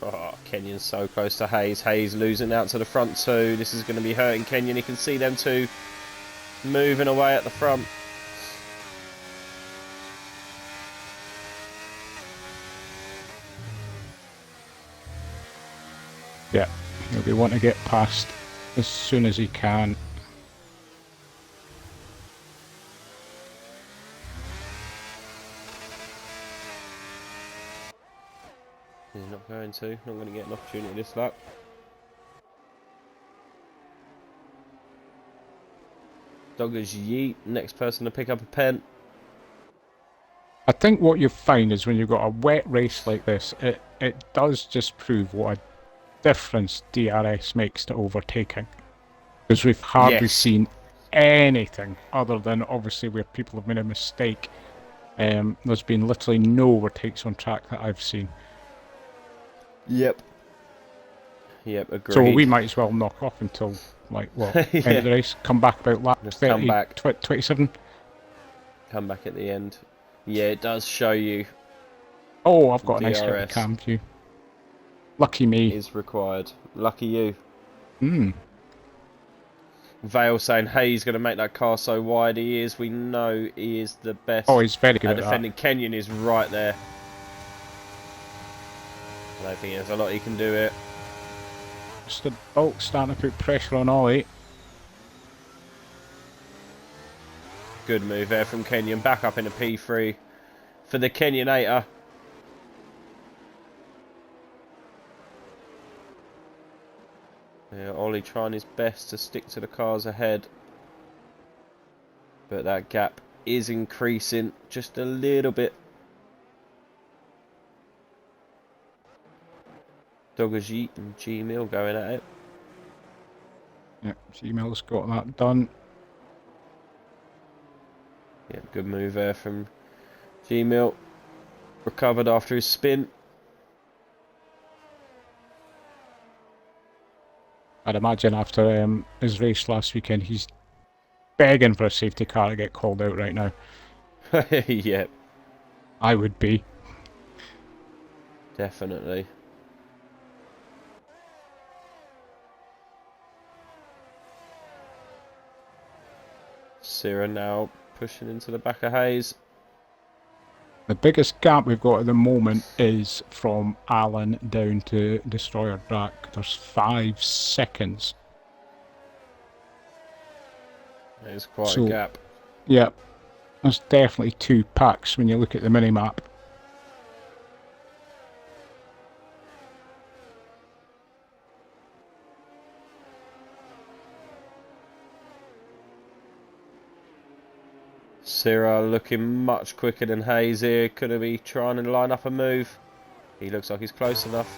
S3: Oh, Kenyon's so close to Hayes. Hayes losing out to the front two. This is going to be hurting Kenyon. You can see them two moving away at the front.
S4: Yeah, he'll be wanting to get past as soon as he can.
S3: He's not going to. Not going to get an opportunity this lap. Doggers yeet. Next person to pick up a pen.
S4: I think what you find is when you've got a wet race like this, it does just prove what a difference DRS makes to overtaking. Because we've hardly
S3: Yes.
S4: seen anything other than obviously where people have made a mistake. There's been literally no overtakes on track that I've seen.
S3: Yep. Yep, agreed.
S4: So we might as well knock off until, like, well,
S3: Yeah.
S4: end of the race, come back about lap
S3: Just
S4: 30,
S3: come back.
S4: 27.
S3: Come back at the end. Yeah, it does show you
S4: Oh, I've got a nice
S3: DRS.
S4: little cam view. Lucky me.
S3: is required. Lucky you.
S4: Hmm.
S3: Vale saying, hey, he's going to make that car so wide. He is. We know he is the best.
S4: Oh, he's very good
S3: at
S4: at
S3: defending. Kenyon is right there. I don't think there's a lot he can do it.
S4: that. Just the bulk starting to put pressure on Ollie.
S3: Good move there from Kenyon. Back up in a P3 for the Kenyonator. Yeah, Ollie trying his best to stick to the cars ahead. But that gap is increasing just a little bit. Doggers Yeet and G-Mill going at it.
S4: Yep, Gmail's got that done.
S3: Yeah, good move there from G-Mill. Recovered after his spin.
S4: I'd imagine after his race last weekend, he's begging for a safety car to get called out right now.
S3: Yeah,
S4: I would be.
S3: definitely. Sierra now pushing into the back of Hayes.
S4: The biggest gap we've got at the moment is from Allen down to Destroyer Drac. There's 5 seconds.
S3: There's quite
S4: So-
S3: a gap.
S4: Yep, there's definitely 2 packs when you look at the mini-map.
S3: Sierra looking much quicker than Hayes here. Could he be trying to line up a move? He looks like he's close enough.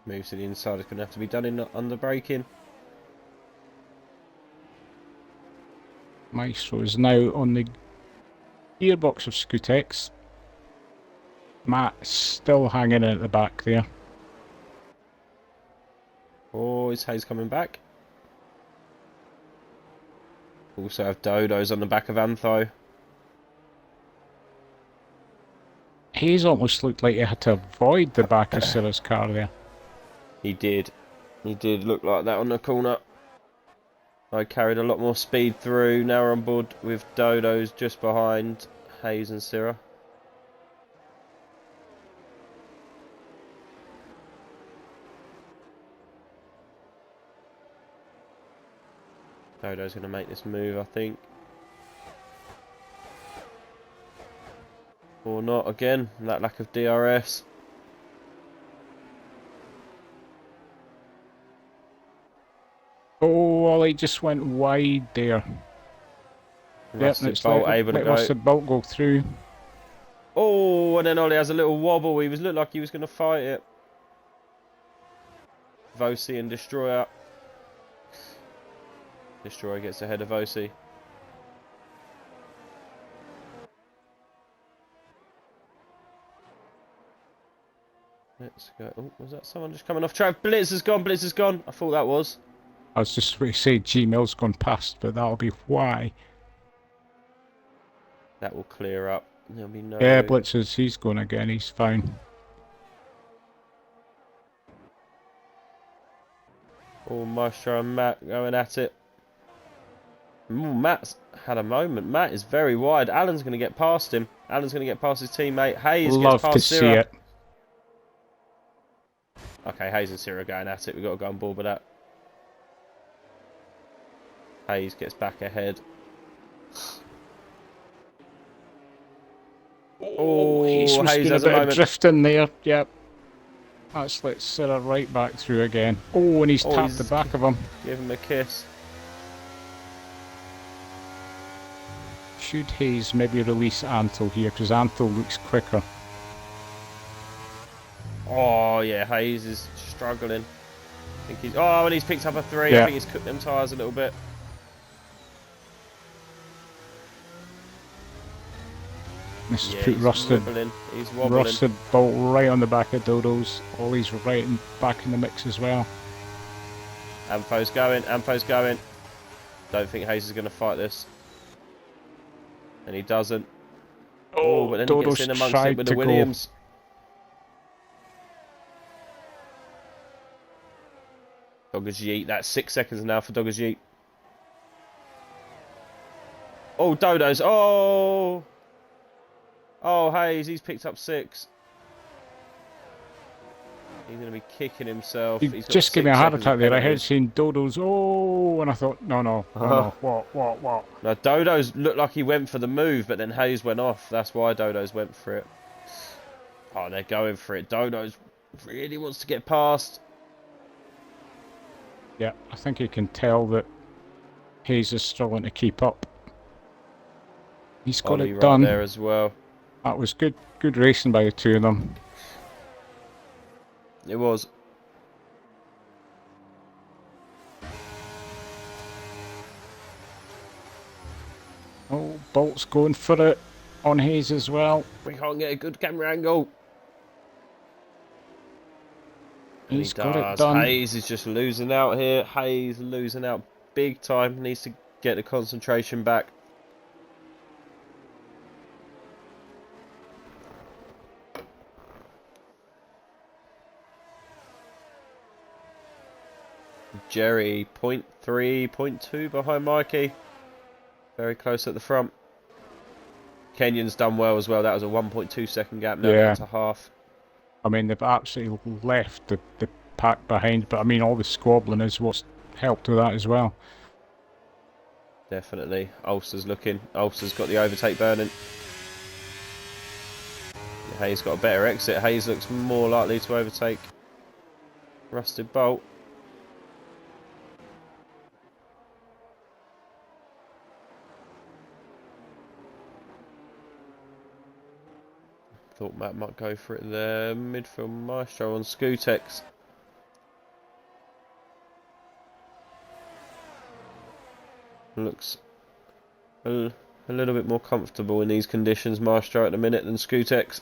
S3: Moves to the inside. It's going to have to be done in under braking.
S4: Maestro is now on the gearbox of Scootex. Matt still hanging in at the back there.
S3: Oh, is Hayes coming back? Also have Dodos on the back of Antho.
S4: He's almost looked like he had to avoid the back of Sierra's car there.
S3: He did. He did look like that on the corner. I carried a lot more speed through. Now we're on board with Dodos just behind Hayes and Sierra. Dodo's going to make this move, I think. Or not again. That lack of DRS.
S4: Oh, Ollie just went wide there.
S3: Rusted
S4: it's
S3: Bolt
S4: let,
S3: able to
S4: let
S3: go.
S4: Rusted Bolt go through.
S3: Oh, and then Ollie has a little wobble. He looked like he was going to fight it. Vosi and Destroyer. Destroyer gets ahead of Vosi. Let's go. Oh, was that someone just coming off track? Blitz has gone. Blitz has gone. I thought that was.
S4: I was just going to say Gmail's gone past, but that'll be why.
S3: That will clear up. There'll be no.
S4: Yeah, Blitzers, he's going again. He's fine.
S3: Oh, Maestro and Matt going at it. Ooh, Matt's had a moment. Matt is very wide. Alan's going to get past him. Alan's going to get past his teammate. Hayes
S4: Love
S3: gets past
S4: to see
S3: Syrah.
S4: it.
S3: Okay, Hayes and Syrah going at it. We've got to go on board with that. Hayes gets back ahead. Oh,
S4: Hayes was
S3: Hayes
S4: doing a
S3: has a
S4: bit of
S3: moment.
S4: drifting there. Yep. That's let Sarah right back through again. Oh, and he's tapped the back of him.
S3: Give him a kiss.
S4: Should Hayes maybe release Antle here, because Antle looks quicker.
S3: Oh, yeah, Hayes is struggling. I think he's... Oh, and he's picked up a 3.
S4: Yeah.
S3: I think he's cooked them tyres a little bit.
S4: This is
S3: Yeah,
S4: put
S3: he's
S4: Rusted.
S3: wobbling. He's wobbling.
S4: Rusted bolt right on the back of Dodo's. Ollie's right back in the mix as well.
S3: Ampho's going. Ampho's going. Don't think Hayes is going to fight this. And he doesn't. Oh, but then he
S4: Dodo's
S3: gets in amongst
S4: tried
S3: it with
S4: to
S3: the Williams. Doggers Yeet. That's 6 seconds now for Doggers Yeet. Oh, Dodo's. Oh! Oh, Hayes. He's picked up 6. He's going to be kicking himself.
S4: You
S3: He's got
S4: just gave me a
S3: 6
S4: heart
S3: seconds
S4: attack
S3: of
S4: there. I heard
S3: penalties.
S4: saying Dodo's, oh, and I thought, no. What?
S3: Now, Dodo's looked like he went for the move, but then Hayes went off. That's why Dodo's went for it. Oh, they're going for it. Dodo's really wants to get past.
S4: Yeah, I think you can tell that Hayes is struggling to keep up. He's got
S3: Ollie
S4: it
S3: right
S4: done.
S3: there as well.
S4: That was good racing by the two of them.
S3: It was.
S4: Oh, Bolt's going for it on Hayes as well.
S3: We can't get a good camera angle. And
S4: He's
S3: he
S4: got it
S3: does.
S4: done.
S3: Hayes is just losing out here. Hayes losing out big time. Needs to get the concentration back. Jerry, 0.3, 0.2 behind Mikey. Very close at the front. Kenyon's done well as well. That was a 1.2 second gap. Now down to half.
S4: I mean, they've absolutely left the pack behind, but I mean, all the squabbling is what's helped with that as well.
S3: Definitely. Ulster's looking. Ulster's got the overtake burning. Hayes got a better exit. Hayes looks more likely to overtake Rusted Bolt. Thought Matt might go for it there. Midfield Maestro on Scootex. Looks a little bit more comfortable in these conditions, Maestro, at the minute than Scootex.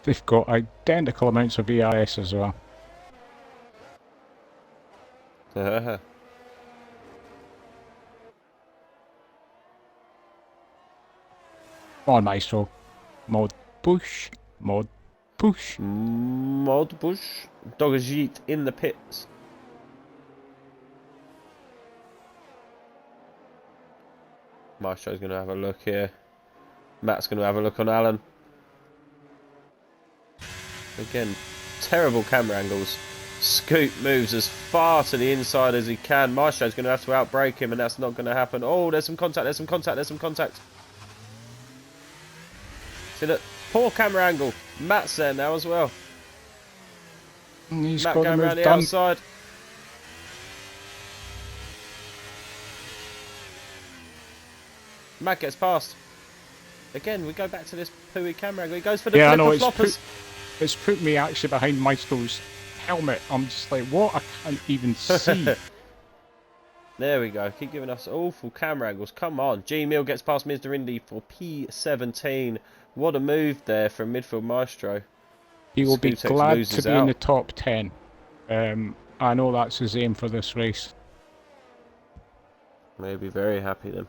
S4: They've got identical amounts of EIS as well. Come on, Maestro. Mod push. Mod push.
S3: Mod push. Doggers Yeet in the pits. Maestro's going to have a look here. Matt's going to have a look on Alan. Again, terrible camera angles. Scoot moves as far to the inside as he can. Maestro's going to have to outbrake him, and that's not going to happen. Oh, there's some contact, there's some contact, there's some contact. See, look, poor camera angle. Matt's there now as well.
S4: He's
S3: Matt
S4: got
S3: going
S4: the
S3: around
S4: move
S3: the
S4: done.
S3: outside. Matt gets past. Again, we go back to this pooey camera angle. He goes for the
S4: Yeah, I
S3: flip
S4: know,
S3: of floppers.
S4: it's put me actually behind Maestro's helmet. I'm just like, what? I can't even see.
S3: There we go. Keep giving us awful camera angles. Come on. G-Mill gets past Mr. Indy for P17. What a move there from midfield Maestro.
S4: He will be
S3: Skutex
S4: glad to
S3: loses
S4: be in the
S3: out.
S4: top 10. I know that's his aim for this race.
S3: May be very happy then.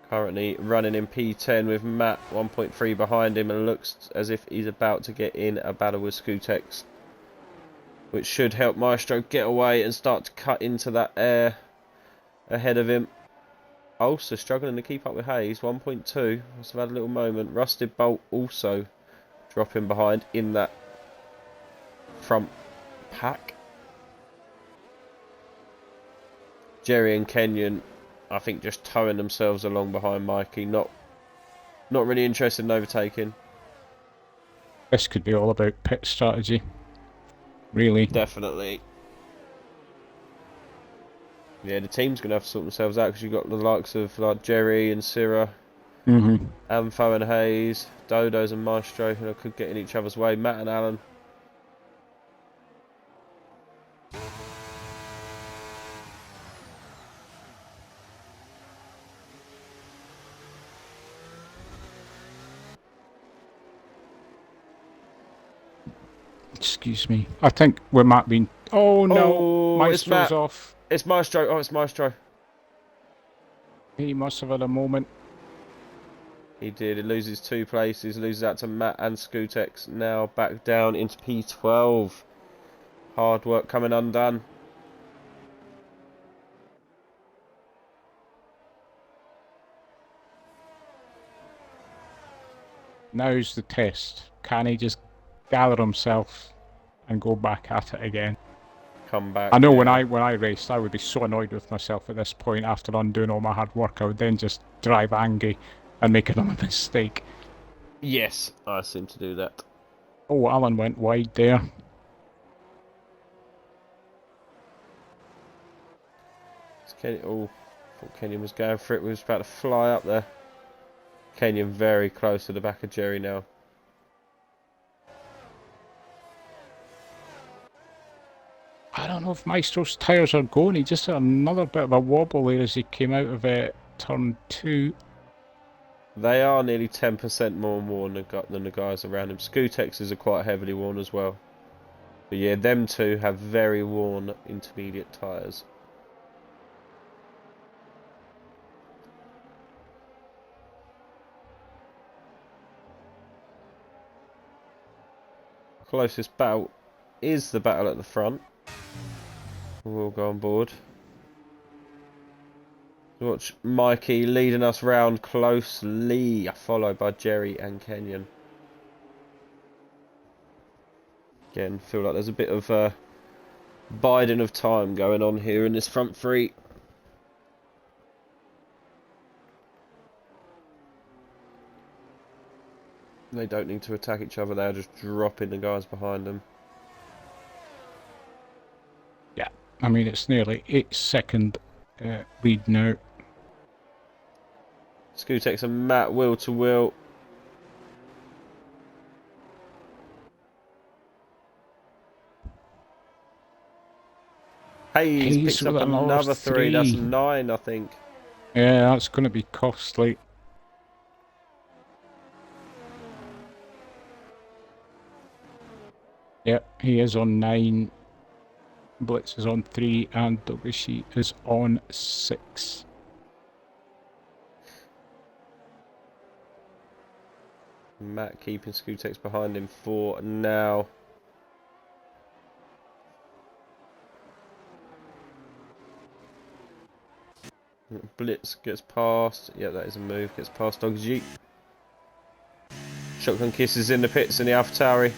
S3: Currently running in P10 with Matt 1.3 behind him, and looks as if he's about to get in a battle with Skutex, which should help Maestro get away and start to cut into that air ahead of him. Also struggling to keep up with Hayes, 1.2. Must have had a little moment. Rusted Bolt also dropping behind in that front pack. Jerry and Kenyon, I think, just towing themselves along behind Mikey. Not really interested in overtaking.
S4: This could be all about pit strategy. Really.
S3: Definitely. Yeah, the team's going to have to sort themselves out because you've got the likes of like Jerry and Syrah, Amfo and Hayes, Dodos and Maestro, who could get in each other's way. Matt and Alan.
S4: Excuse me. I think we might be... Oh no!
S3: Oh, it's
S4: Maestro's
S3: Matt.
S4: off.
S3: It's Maestro. Oh, it's Maestro.
S4: He must have had a moment.
S3: He did. He loses 2 places. Loses out to Matt and Skutex. Now back down into P12. Hard work coming undone.
S4: Now's the test. Can he just gather himself and go back at it again?
S3: Come back.
S4: I know
S3: yeah.
S4: when I raced, I would be so annoyed with myself at this point after undoing all my hard work. I would then just drive angry and make another mistake.
S3: Yes, I seem to do that.
S4: Oh, Alan went wide there.
S3: Oh, I thought Kenyon was going for it. We was about to fly up there. Kenyon very close to the back of Jerry now.
S4: I don't know if Maestro's tyres are going. He just had another bit of a wobble there as he came out of turn 2.
S3: They are nearly 10% more worn than the guys around him. Scutexes are quite heavily worn as well. But yeah, them two have very worn intermediate tyres. Closest battle is the battle at the front. We'll go on board. Watch Mikey leading us round closely, followed by Jerry and Kenyon. Again, feel like there's a bit of biding of time going on here in this front three. They don't need to attack each other, they're just dropping the guys behind them.
S4: Yeah, I mean, it's nearly 8-second lead now.
S3: Skutex and Matt wheel to wheel. Hayes picks up another 3. That's 9, I think.
S4: Yeah, that's going to be costly. Yep, he is on 9. Blitz is on 3, and Dogashi is on 6.
S3: Matt keeping Skutex behind him for now. Blitz gets past. Yeah, that is a move. Gets past Dogashi. Shotgun kisses in the pits in the AlphaTauri.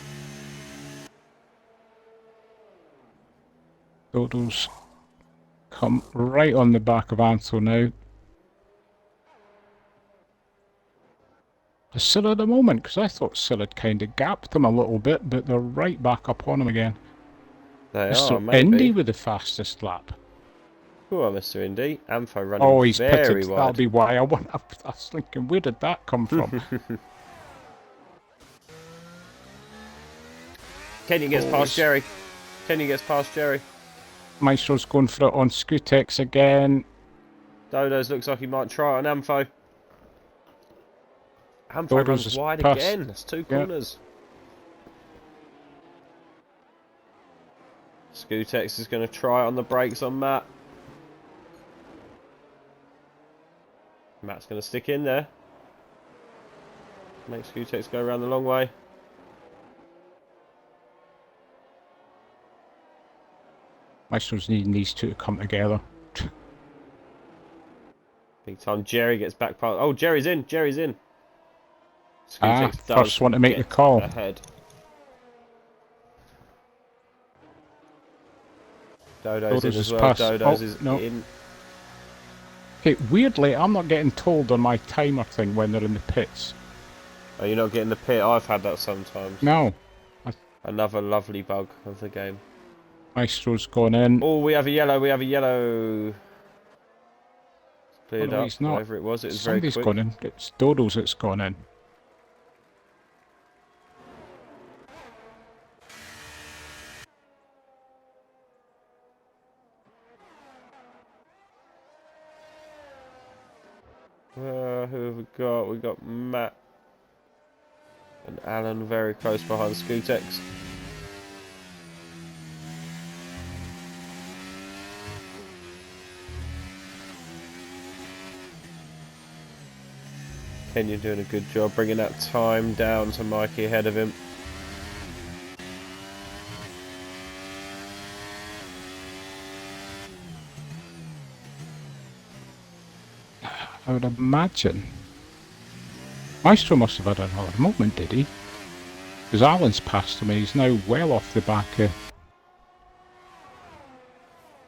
S4: Dodo's come right on the back of Ansel now. Is Silla at the moment? Because I thought Silla had kind of gapped him a little bit, but they're right back up on him again.
S3: They
S4: Mr.
S3: are, maybe.
S4: Indy with the fastest lap.
S3: Who are Mr. Indy? Ampho running
S4: Oh, he's
S3: very
S4: pitted.
S3: wide.
S4: That'll be why I was thinking, where did that come from?
S3: Kenyon gets past Jerry. Kenyon gets past Jerry.
S4: Maestro's going for it on Skutex again.
S3: Dodos looks like he might try it on Ampho. Ampho
S4: Dodos
S3: runs
S4: is
S3: wide
S4: past.
S3: again. That's 2 corners. Scootex is going to try on the brakes on Matt. Matt's going to stick in there. Make Scootex go around the long way.
S4: Maestro's needing these two to come together.
S3: Big time. Jerry gets back past. Oh, Jerry's in. Jerry's in. Scootex does
S4: first one to make the
S3: get
S4: call.
S3: ahead. Dodo's in as well.
S4: Passed.
S3: Dodo's is
S4: no.
S3: in.
S4: Okay, weirdly, I'm not getting told on my timer thing when they're in the pits.
S3: Oh, you're not getting the pit? I've had that sometimes.
S4: No.
S3: Another lovely bug of the game.
S4: Maestro's gone in.
S3: Oh, we have a yellow. We have a yellow. Cleared
S4: no,
S3: up.
S4: he's not.
S3: Whatever it was, it was
S4: Somebody's
S3: very quick.
S4: gone in. It's Dodo's that's gone in.
S3: Who have we got? We got Matt and Alan very close behind Scootex. Kenyon doing a good job bringing that time down to Mikey ahead of him.
S4: I would imagine. Maestro must have had another moment, did he? Because Alan's passed him and he's now well off the back of...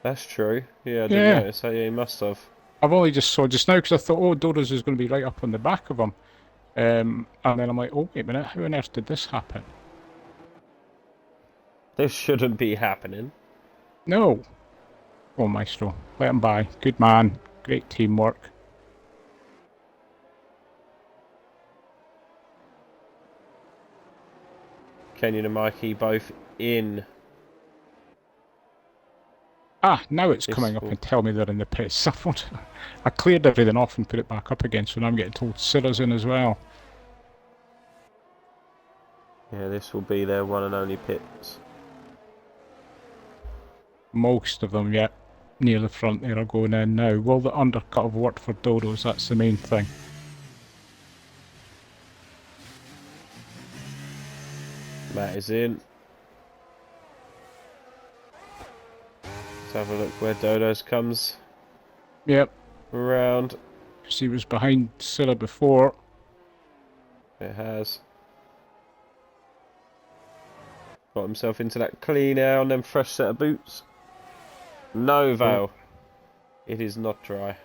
S3: That's true. Yeah, I didn't notice that. Yeah, he must have.
S4: I've only just saw just now because I thought, oh, Dodo's is going to be right up on the back of him. And then I'm like, oh, wait a minute, how on earth did this happen?
S3: This shouldn't be happening.
S4: No. Oh, Maestro, let him by. Good man. Great teamwork.
S3: Kenyon and Mikey both in.
S4: Ah, now it's coming up and tell me they're in the pits. I cleared everything off and put it back up again, so now I'm getting told Sirra's in as well.
S3: Yeah, this will be their one and only pits.
S4: Most of them, yet near the front there are going in now. Will the undercut have worked for Dodos? That's the main thing.
S3: Matt is in. Let's have a look where Dodo's comes.
S4: Yep.
S3: Around.
S4: He was behind Silla before.
S3: It has. Got himself into that clean air and then fresh set of boots. No veil. It is not dry.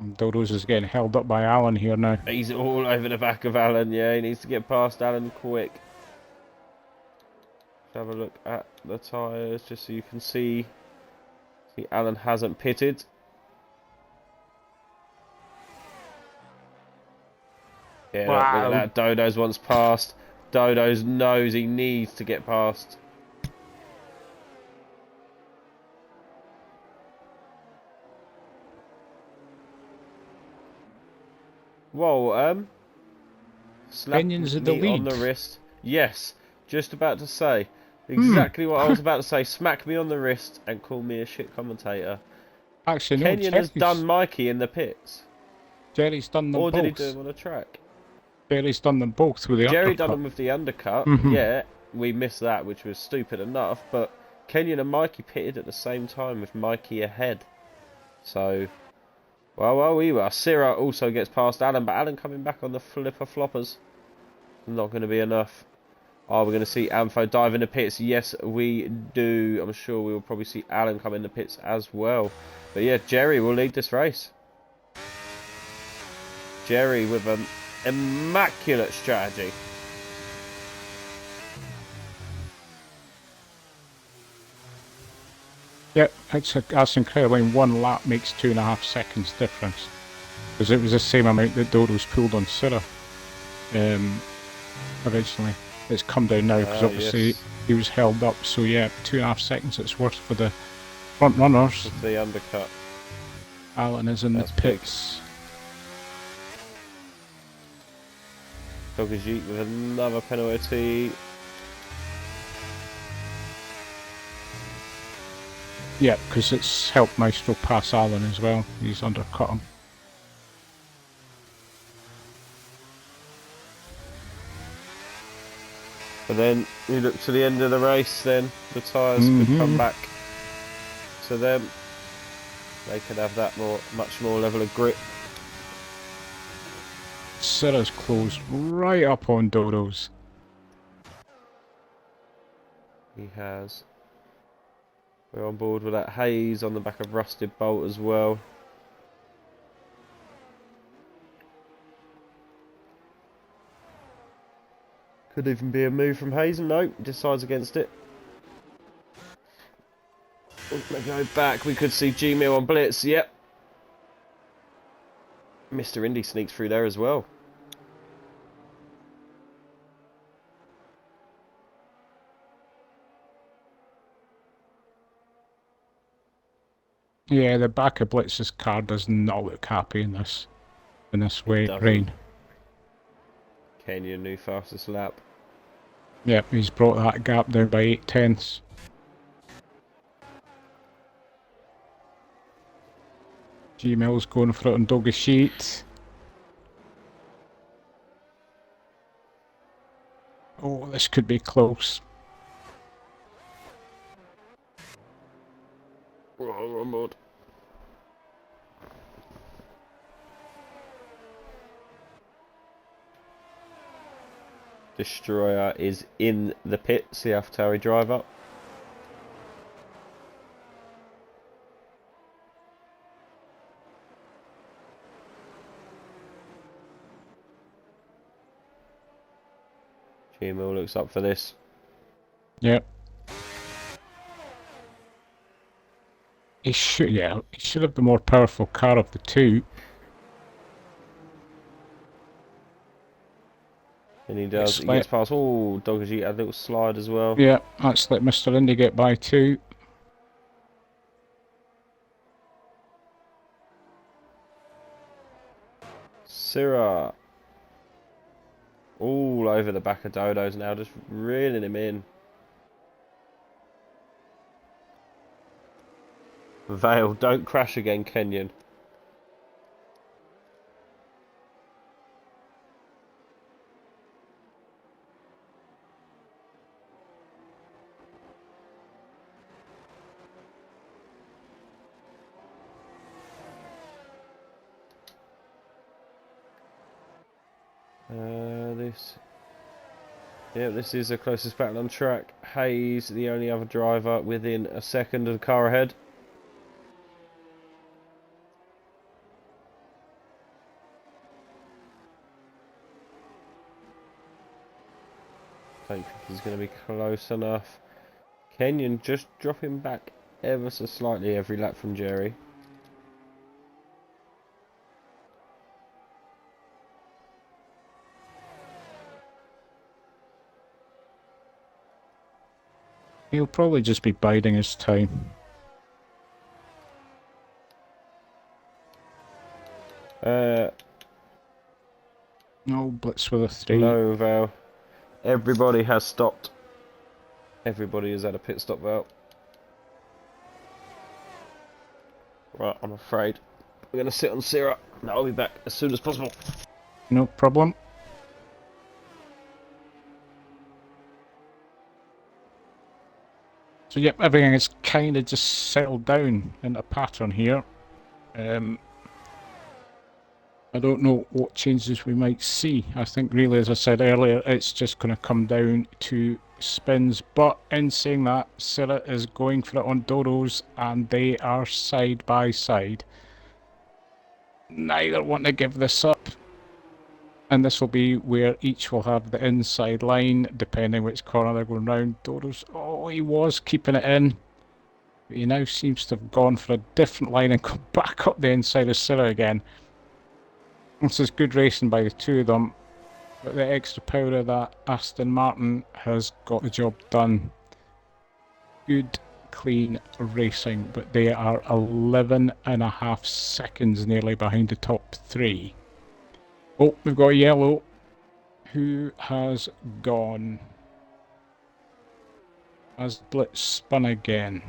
S4: Dodos is getting held up by Alan here now.
S3: He's all over the back of Alan. Yeah, he needs to get past Alan quick. Let's have a look at the tyres just so you can see. See, Alan hasn't pitted. Yeah,
S4: Wow.
S3: look at that. Dodo's once passed. Dodo's knows he needs to get past. Whoa, slap
S4: Kenyon's in the
S3: me on
S4: lead.
S3: the wrist. Yes, just about to say exactly what I was about to say. Smack me on the wrist and call me a shit commentator.
S4: Actually, no,
S3: Kenyon has done Mikey in the pits.
S4: Jerry's done them
S3: Or
S4: both.
S3: did he do them on a track?
S4: Jerry's done them both with the
S3: Jerry
S4: uppercut.
S3: done them with the undercut.
S4: Mhm.
S3: Yeah, we missed that, which was stupid enough. But Kenyon and Mikey pitted at the same time with Mikey ahead. So, well, we were. Syrah also gets past Alan, but Alan coming back on the flipper floppers. Not going to be enough. Are we going to see Ampho dive in the pits? Yes, we do. I'm sure we will probably see Alan come in the pits as well. But yeah, Jerry will lead this race. Jerry with an immaculate strategy.
S4: Yep, that's incredible. In one lap makes 2.5 seconds difference. Because it was the same amount that Dodo's pulled on Syrah originally. It's come down now because obviously
S3: yes.
S4: he was held up. So yeah, 2.5 seconds it's worth for the front runners.
S3: With the undercut.
S4: Alan is in
S3: That's
S4: the pits.
S3: Dogajit with another penalty.
S4: Yeah, because it's helped Maestro pass Allen as well. He's undercut him.
S3: And then you look to the end of the race, then the tyres could come back to them. They could have that much more level of grip.
S4: Sirrah's closed right up on Dodo's.
S3: He has. We're on board with that haze on the back of Rusted Bolt as well. Could even be a move from Hayes. No, decides against it. We're going to go back. We could see G-Mill on Blitz. Yep. Mr. Indy sneaks through there as well.
S4: Yeah, the back of Blitz's car does not look happy in this rain.
S3: Kenyon, new fastest lap.
S4: Yep, he's brought that gap down by 8/10. G-Mill's going for it on Doggy Sheet. Oh, this could be close.
S3: We're on board. Destroyer is in the pits, the AlphaTauri driver. GMO looks up for this.
S4: Yep. He should have the more powerful car of the two.
S3: And he does. He gets past. Oh, Doggy had a little slide as well.
S4: Yeah, that's let Mr. Indy get by too.
S3: Syrah. All over the back of Dodo's now, just reeling him in. Vale, don't crash again, Kenyon. This is the closest battle on track. Hayes, the only other driver within a second of the car ahead. Don't think he's going to be close enough. Kenyon just dropping back ever so slightly every lap from Jerry.
S4: He'll probably just be biding his time. No, Blitz with a 3.
S3: No, Val. Everybody has stopped. Everybody has had a pit stop, Val. Right, I'm afraid we're going to sit on Syrah. No, I'll be back as soon as possible.
S4: No problem. So yep, everything is kind of just settled down in a pattern here. I don't know what changes we might see. I think really, as I said earlier, it's just going to come down to spins. But in saying that, Syrah is going for it on Dodo's and they are side by side. Neither want to give this up. And this will be where each will have the inside line, depending which corner they're going round. Dodo's, oh, he was keeping it in. But he now seems to have gone for a different line and come back up the inside of Syrah again. This is good racing by the two of them. But the extra power of that Aston Martin has got the job done. Good, clean racing, but they are 11.5 seconds nearly behind the top 3. Oh, we've got a yellow. Who has gone? Has Blitz spun again?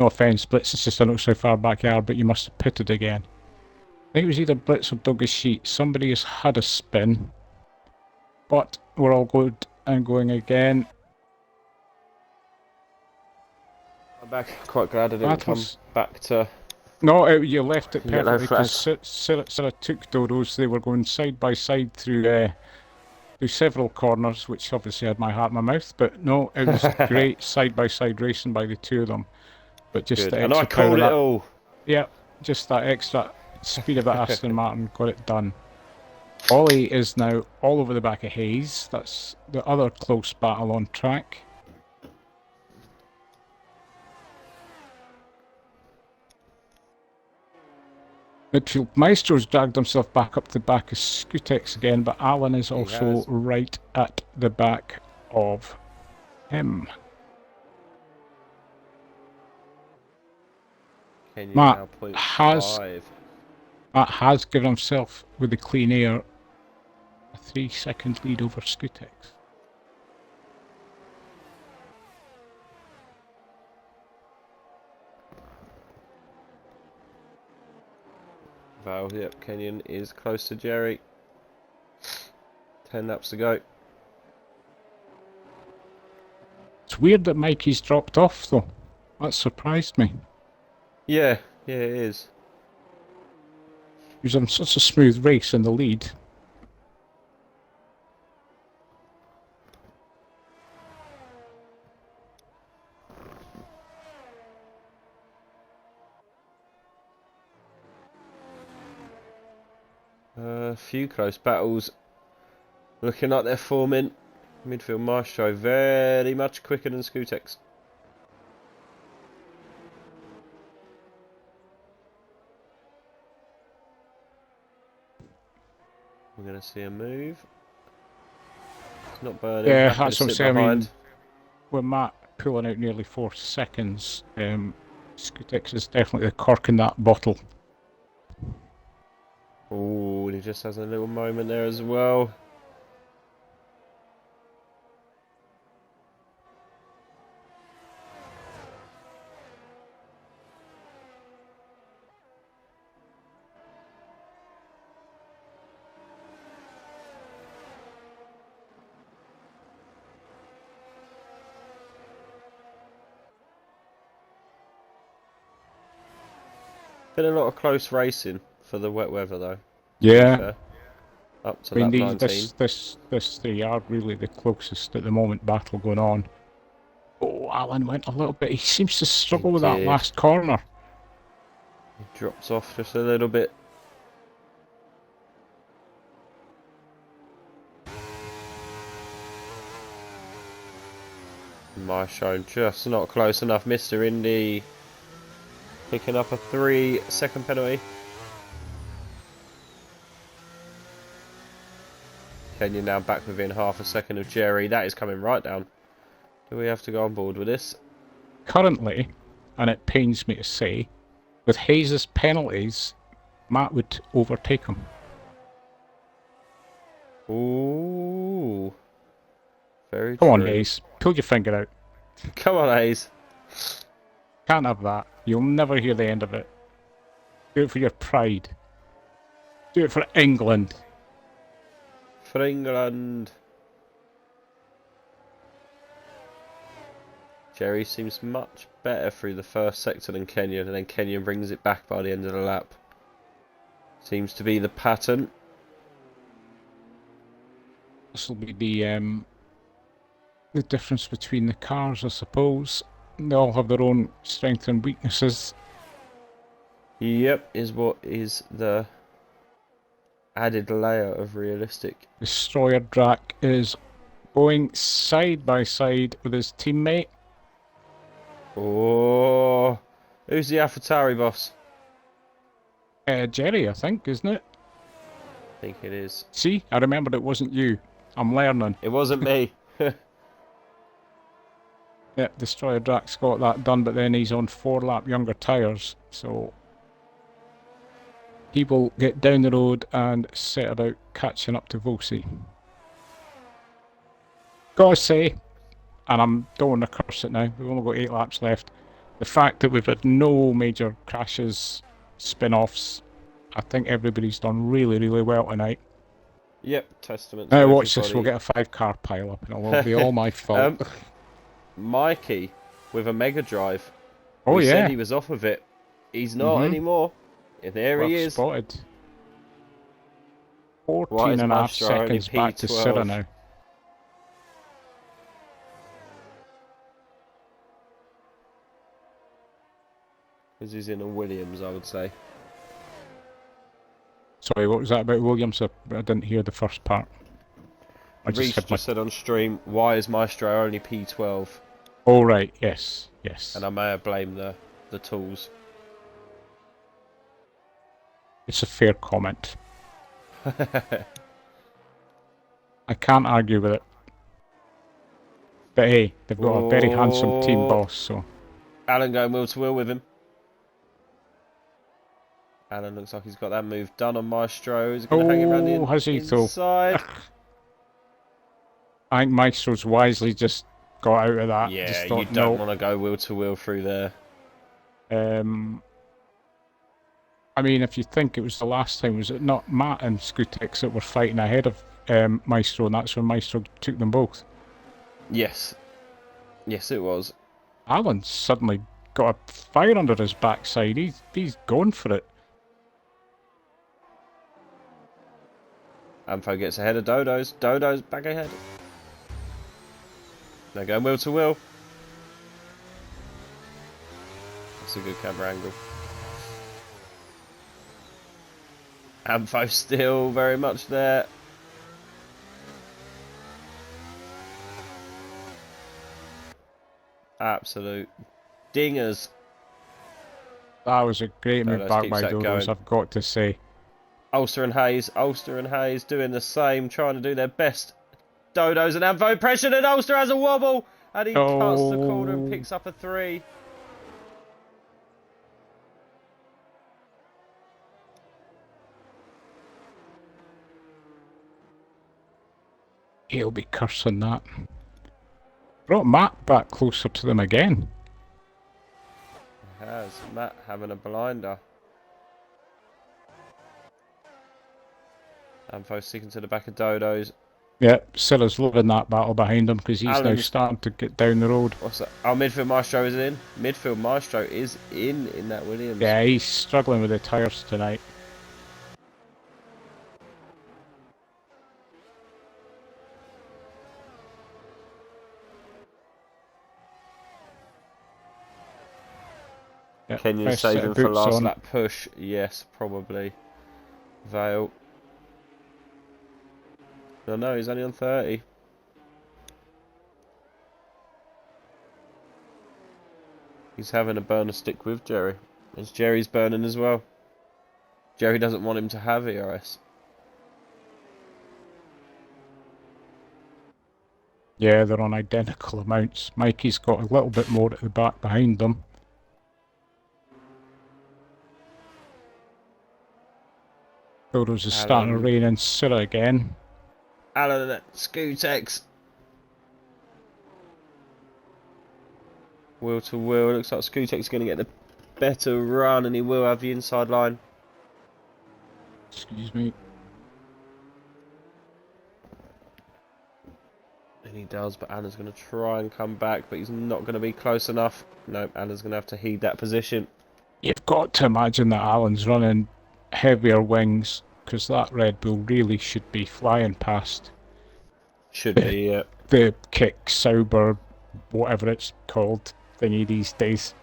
S4: No offence, Blitz, it's just I don't know how far back you are, but you must have pitted again. I think it was either Blitz or Doug's sheet. Somebody has had a spin. But we're all good and going again.
S3: I'm back. Quite glad I didn't come back to...
S4: No, you left it
S3: Yellow
S4: perfectly
S3: flag.
S4: because Sarah took Dodos. They were going side by side through several corners, which obviously had my heart in my mouth. But no, it was great side by side racing by the two of them. But just
S3: Good.
S4: the
S3: And I
S4: extra power
S3: called
S4: of
S3: it
S4: that,
S3: all.
S4: yeah, just that extra speed of that Aston Martin got it done. Ollie is now all over the back of Hayes. That's the other close battle on track. Midfield Maestro's dragged himself back up to the back of Scutex again, but Alan is also right at the back of him. Matt has given himself, with the clean air, a 3-second lead over Scutex.
S3: Val, yep, Kenyon is close to Jerry. 10 laps to go.
S4: It's weird that Mikey's dropped off, though. That surprised me.
S3: Yeah, it is.
S4: He was on such a smooth race in the lead.
S3: A few close battles. Looking like they're forming. Midfield Maestro very much quicker than Scutex. We're going to see a move. It's not burning.
S4: Yeah,
S3: Happy
S4: that's
S3: to
S4: what I'm
S3: sit
S4: saying. I mean,
S3: behind.
S4: with Matt pulling out nearly 4 seconds, Scutex is definitely the cork in that bottle.
S3: Oh, he just has a little moment there as well. Been a lot of close racing for the wet weather though.
S4: Yeah.
S3: Up to
S4: I mean,
S3: lap 19.
S4: this 3 yard really the closest at the moment battle going on. Oh, Alan went a little bit. He seems to struggle with that last corner.
S3: He drops off just a little bit. My show just not close enough. Mr. Indy picking up a 3-second penalty. Kenyon now back within half a second of Jerry. That is coming right down. Do we have to go on board with this?
S4: Currently, and it pains me to say, with Hayes' penalties, Matt would overtake him.
S3: Ooh. Very
S4: Come
S3: true.
S4: on, Hayes. Pull your finger out.
S3: Come on, Hayes.
S4: Can't have that. You'll never hear the end of it. Do it for your pride. Do it for England.
S3: For England. Jerry seems much better through the first sector than Kenyon, and then Kenyon brings it back by the end of the lap. Seems to be the pattern.
S4: This will be the difference between the cars, I suppose. They all have their own strengths and weaknesses.
S3: Yep, is what is the added layer of realistic.
S4: Destroyer Drac is going side by side with his teammate.
S3: Oh, who's the AlphaTauri boss?
S4: Jerry, I think, isn't it?
S3: I think it is.
S4: See, I remembered it wasn't you. I'm learning.
S3: It wasn't me.
S4: Yeah, Destroyer Drac's got that done, but then he's on 4-lap younger tyres, so he will get down the road and set about catching up to Volsey. Gotta say, and I'm don't want to curse it now, we've only got 8 laps left, The fact that we've had no major crashes, spin-offs, I think everybody's done really, really well tonight.
S3: Yep, testament to
S4: Now
S3: everybody.
S4: watch this, we'll get a 5-car pile up and it'll be all my fault.
S3: Mikey with a Mega Drive.
S4: Oh
S3: we
S4: yeah.
S3: said he was off of it. He's not anymore. And there he is.
S4: Spotted.
S3: Why
S4: 14
S3: is
S4: and a half
S3: Maestro only
S4: seconds back to Syrah
S3: P12?
S4: now.
S3: Because he's in a Williams, I would say.
S4: Sorry, what was that about Williams? I didn't hear the first part. I
S3: Reece
S4: had
S3: just said on stream, why is Maestro only P12?
S4: Oh right, yes, yes.
S3: And I may have blamed the tools.
S4: It's a fair comment. I can't argue with it. But hey, they've got a very handsome team boss, so...
S3: Alan going wheel to wheel with him. Alan looks like he's got that move done on Maestro. He's going to hang around the
S4: has he
S3: inside.
S4: I think Maestro's wisely just got out of that.
S3: Yeah,
S4: just thought,
S3: you don't want to go wheel to wheel through there.
S4: I mean, if you think it was the last time, was it not Matt and Skutex that were fighting ahead of Maestro, and that's when Maestro took them both?
S3: Yes. Yes, it was.
S4: Alan's suddenly got a fire under his backside. He's going for it.
S3: Amfo gets ahead of Dodo's. Dodo's back ahead. They're going wheel to wheel. That's a good camera angle. Amfo still very much there. Absolute dingers.
S4: That was a great move back by Dodos, I've got to say.
S3: Ulster and Hayes doing the same, trying to do their best. Dodos and Amfo pressured, and Ulster has a wobble, and he cuts the corner and picks up a 3.
S4: He'll be cursing that. Brought Matt back closer to them again.
S3: He has. Matt having a blinder. Amfo sticking to the back of Dodo's.
S4: Yep, Syrah's loving that battle behind him because he's now
S3: Alan's
S4: starting to get down the road.
S3: What's that? Oh, midfield Maestro is in. Midfield Maestro is in that Williams.
S4: Yeah, he's struggling with the tyres tonight. Yep,
S3: Can you save him for last lap push? Yes, probably. Vale. No, he's only on 30. He's having a burner stick with Jerry. As Jerry's burning as well. Jerry doesn't want him to have ERS.
S4: Yeah, they're on identical amounts. Mikey's got a little bit more at the back behind them. Dodos is starting to rein in Syrah again.
S3: Alan at Skutex. Wheel to wheel. Looks like Skutex is going to get the better run, and he will have the inside line.
S4: Excuse me.
S3: And he does, but Anna's going to try and come back, but he's not going to be close enough. No, Anna's going to have to heed that position.
S4: You've got to imagine that Alan's running heavier wings, because that Red Bull really should be flying past.
S3: Should be, yeah.
S4: The kick, Sauber, whatever it's called, thingy these days.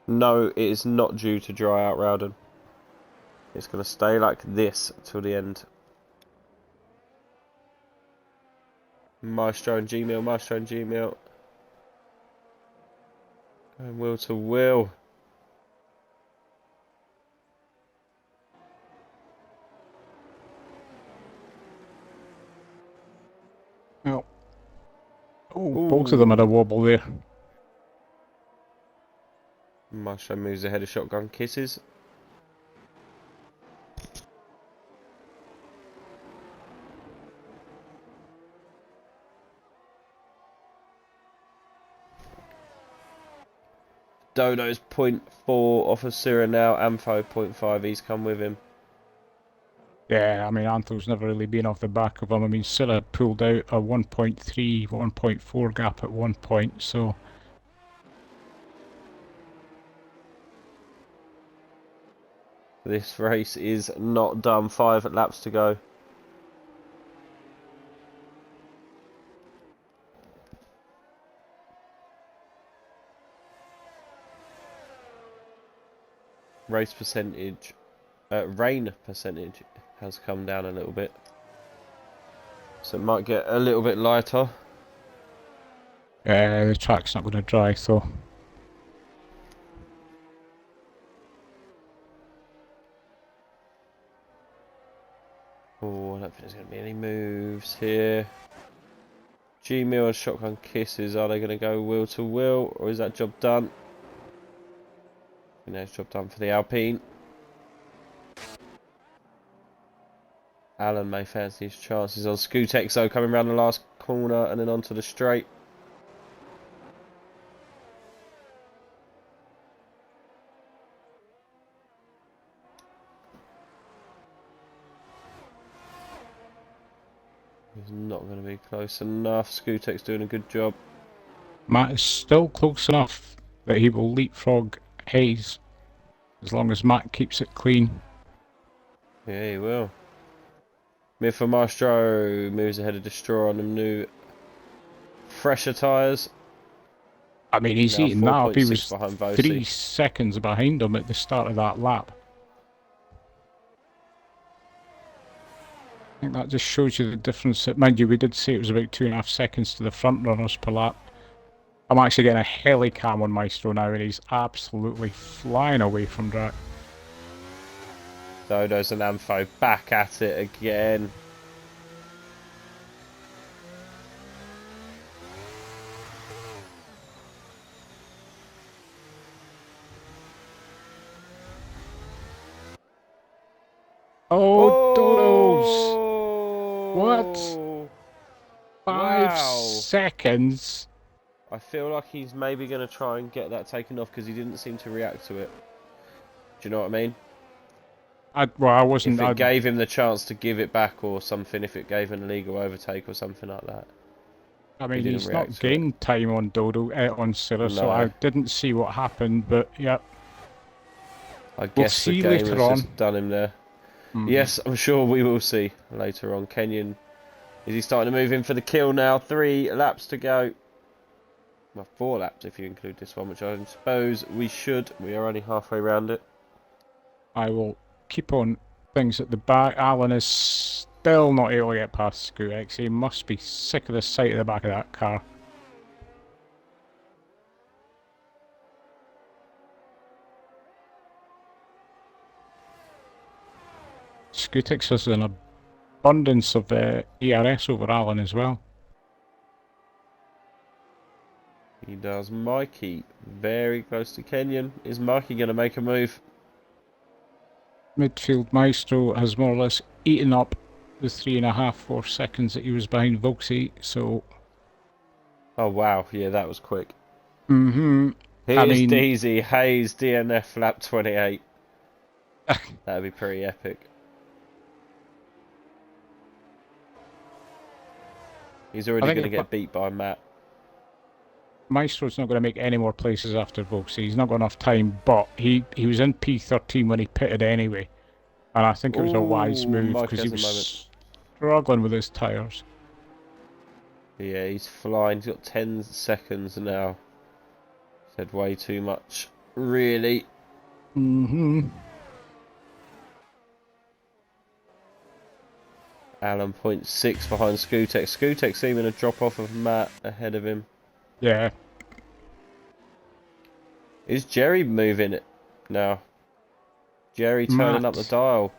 S3: No, it is not due to dry out, Rowden. It's going to stay like this till the end. Maestro and Gmail, Maestro and Gmail. And wheel to wheel.
S4: Oh. Oh, both of them had a wobble there.
S3: Maestro moves ahead of shotgun kisses. Dodo's 0.4 off of Sira now. Amfo 0.5. He's come with him.
S4: Yeah, I mean, Antho's never really been off the back of him. I mean, Silla pulled out a 1.3, 1.4 gap at one point, so...
S3: This race is not done. 5 laps to go. Race percentage, rain percentage has come down a little bit. So it might get a little bit lighter.
S4: The track's not going to dry, so...
S3: Oh, I don't think there's going to be any moves here. G-Mill and Shotgun Kisses, are they going to go wheel to wheel, or is that job done? I think that's job done for the Alpine. Alan may fancy his chances on Scootex though, coming around the last corner and then onto the straight. He's not going to be close enough. Scootex doing a good job.
S4: Matt is still close enough that he will leapfrog Hayes, as long as Matt keeps it clean.
S3: Yeah, he will. Mifa Maestro moves ahead of Destroyer on them new fresher tyres.
S4: I mean, he's
S3: Now
S4: eating that up. He
S3: 4.6
S4: was
S3: behind Vossi.
S4: 3 seconds behind him at the start of that lap. I think that just shows you the difference. Mind you, we did say it was about 2.5 seconds to the front runners per lap. I'm actually getting a helicam on Maestro now, and he's absolutely flying away from Drac.
S3: Dodo's and Amfo back at it again.
S4: Oh, Dodos! What? 5
S3: Wow.
S4: seconds?
S3: I feel like he's maybe going to try and get that taken off because he didn't seem to react to it. Do you know what I mean?
S4: Well, I wasn't...
S3: If it gave him the chance to give it back or something, if it gave an illegal overtake or something like that.
S4: I mean,
S3: He didn't
S4: he's not
S3: react to it.
S4: gained time on Dodo, on Silla, so
S3: No.
S4: I didn't see what happened, but yeah.
S3: I
S4: We'll
S3: guess
S4: see
S3: the game
S4: later
S3: has
S4: on.
S3: just done him there.
S4: Mhm.
S3: Yes, I'm sure we will see later on. Kenyon, is he starting to move in for the kill now? 3 laps to go. Well, 4 laps if you include this one, which I suppose we should. We are only halfway around it.
S4: I will keep on things at the back. Alan is still not able to get past Scootex. He must be sick of the sight of the back of that car. Scootex has an abundance of ERS over Alan as well.
S3: He does. Mikey, very close to Kenyon. Is Mikey going to make a move?
S4: Midfield Maestro has more or less eaten up the 3.5, 4 seconds that he was behind Volksy, so...
S3: Oh, wow. Yeah, that was quick.
S4: Mm-hmm.
S3: Here's DZ, Hayes, DNF, lap 28. That'd be pretty epic. He's already going to get beat by Matt.
S4: Maestro's not going to make any more places after Volksy. He's not got enough time, but he was in P13 when he pitted anyway. And I think it was a wise move because he was struggling with his tyres.
S3: Yeah, he's flying. He's got 10 seconds now. Said way too much, really.
S4: Mm-hmm.
S3: Alan 0.6 behind Scootex. Scootex seeming to drop off of Matt ahead of him.
S4: Yeah.
S3: Is Jerry moving it now? Jerry turning up the dial.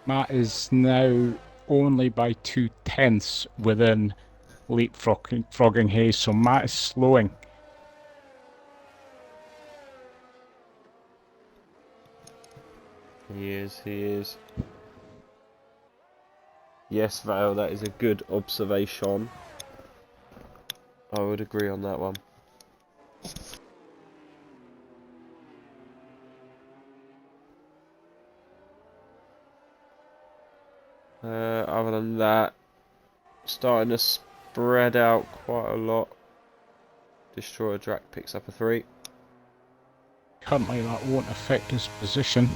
S4: Matt is now only by 0.2 within leapfrogging Hayes, so Matt is slowing.
S3: He is, he is. Yes, Val, that is a good observation. I would agree on that one. Other than that, starting to spread out quite a lot. Destroyer Drac picks up a 3.
S4: Currently, that won't affect his position.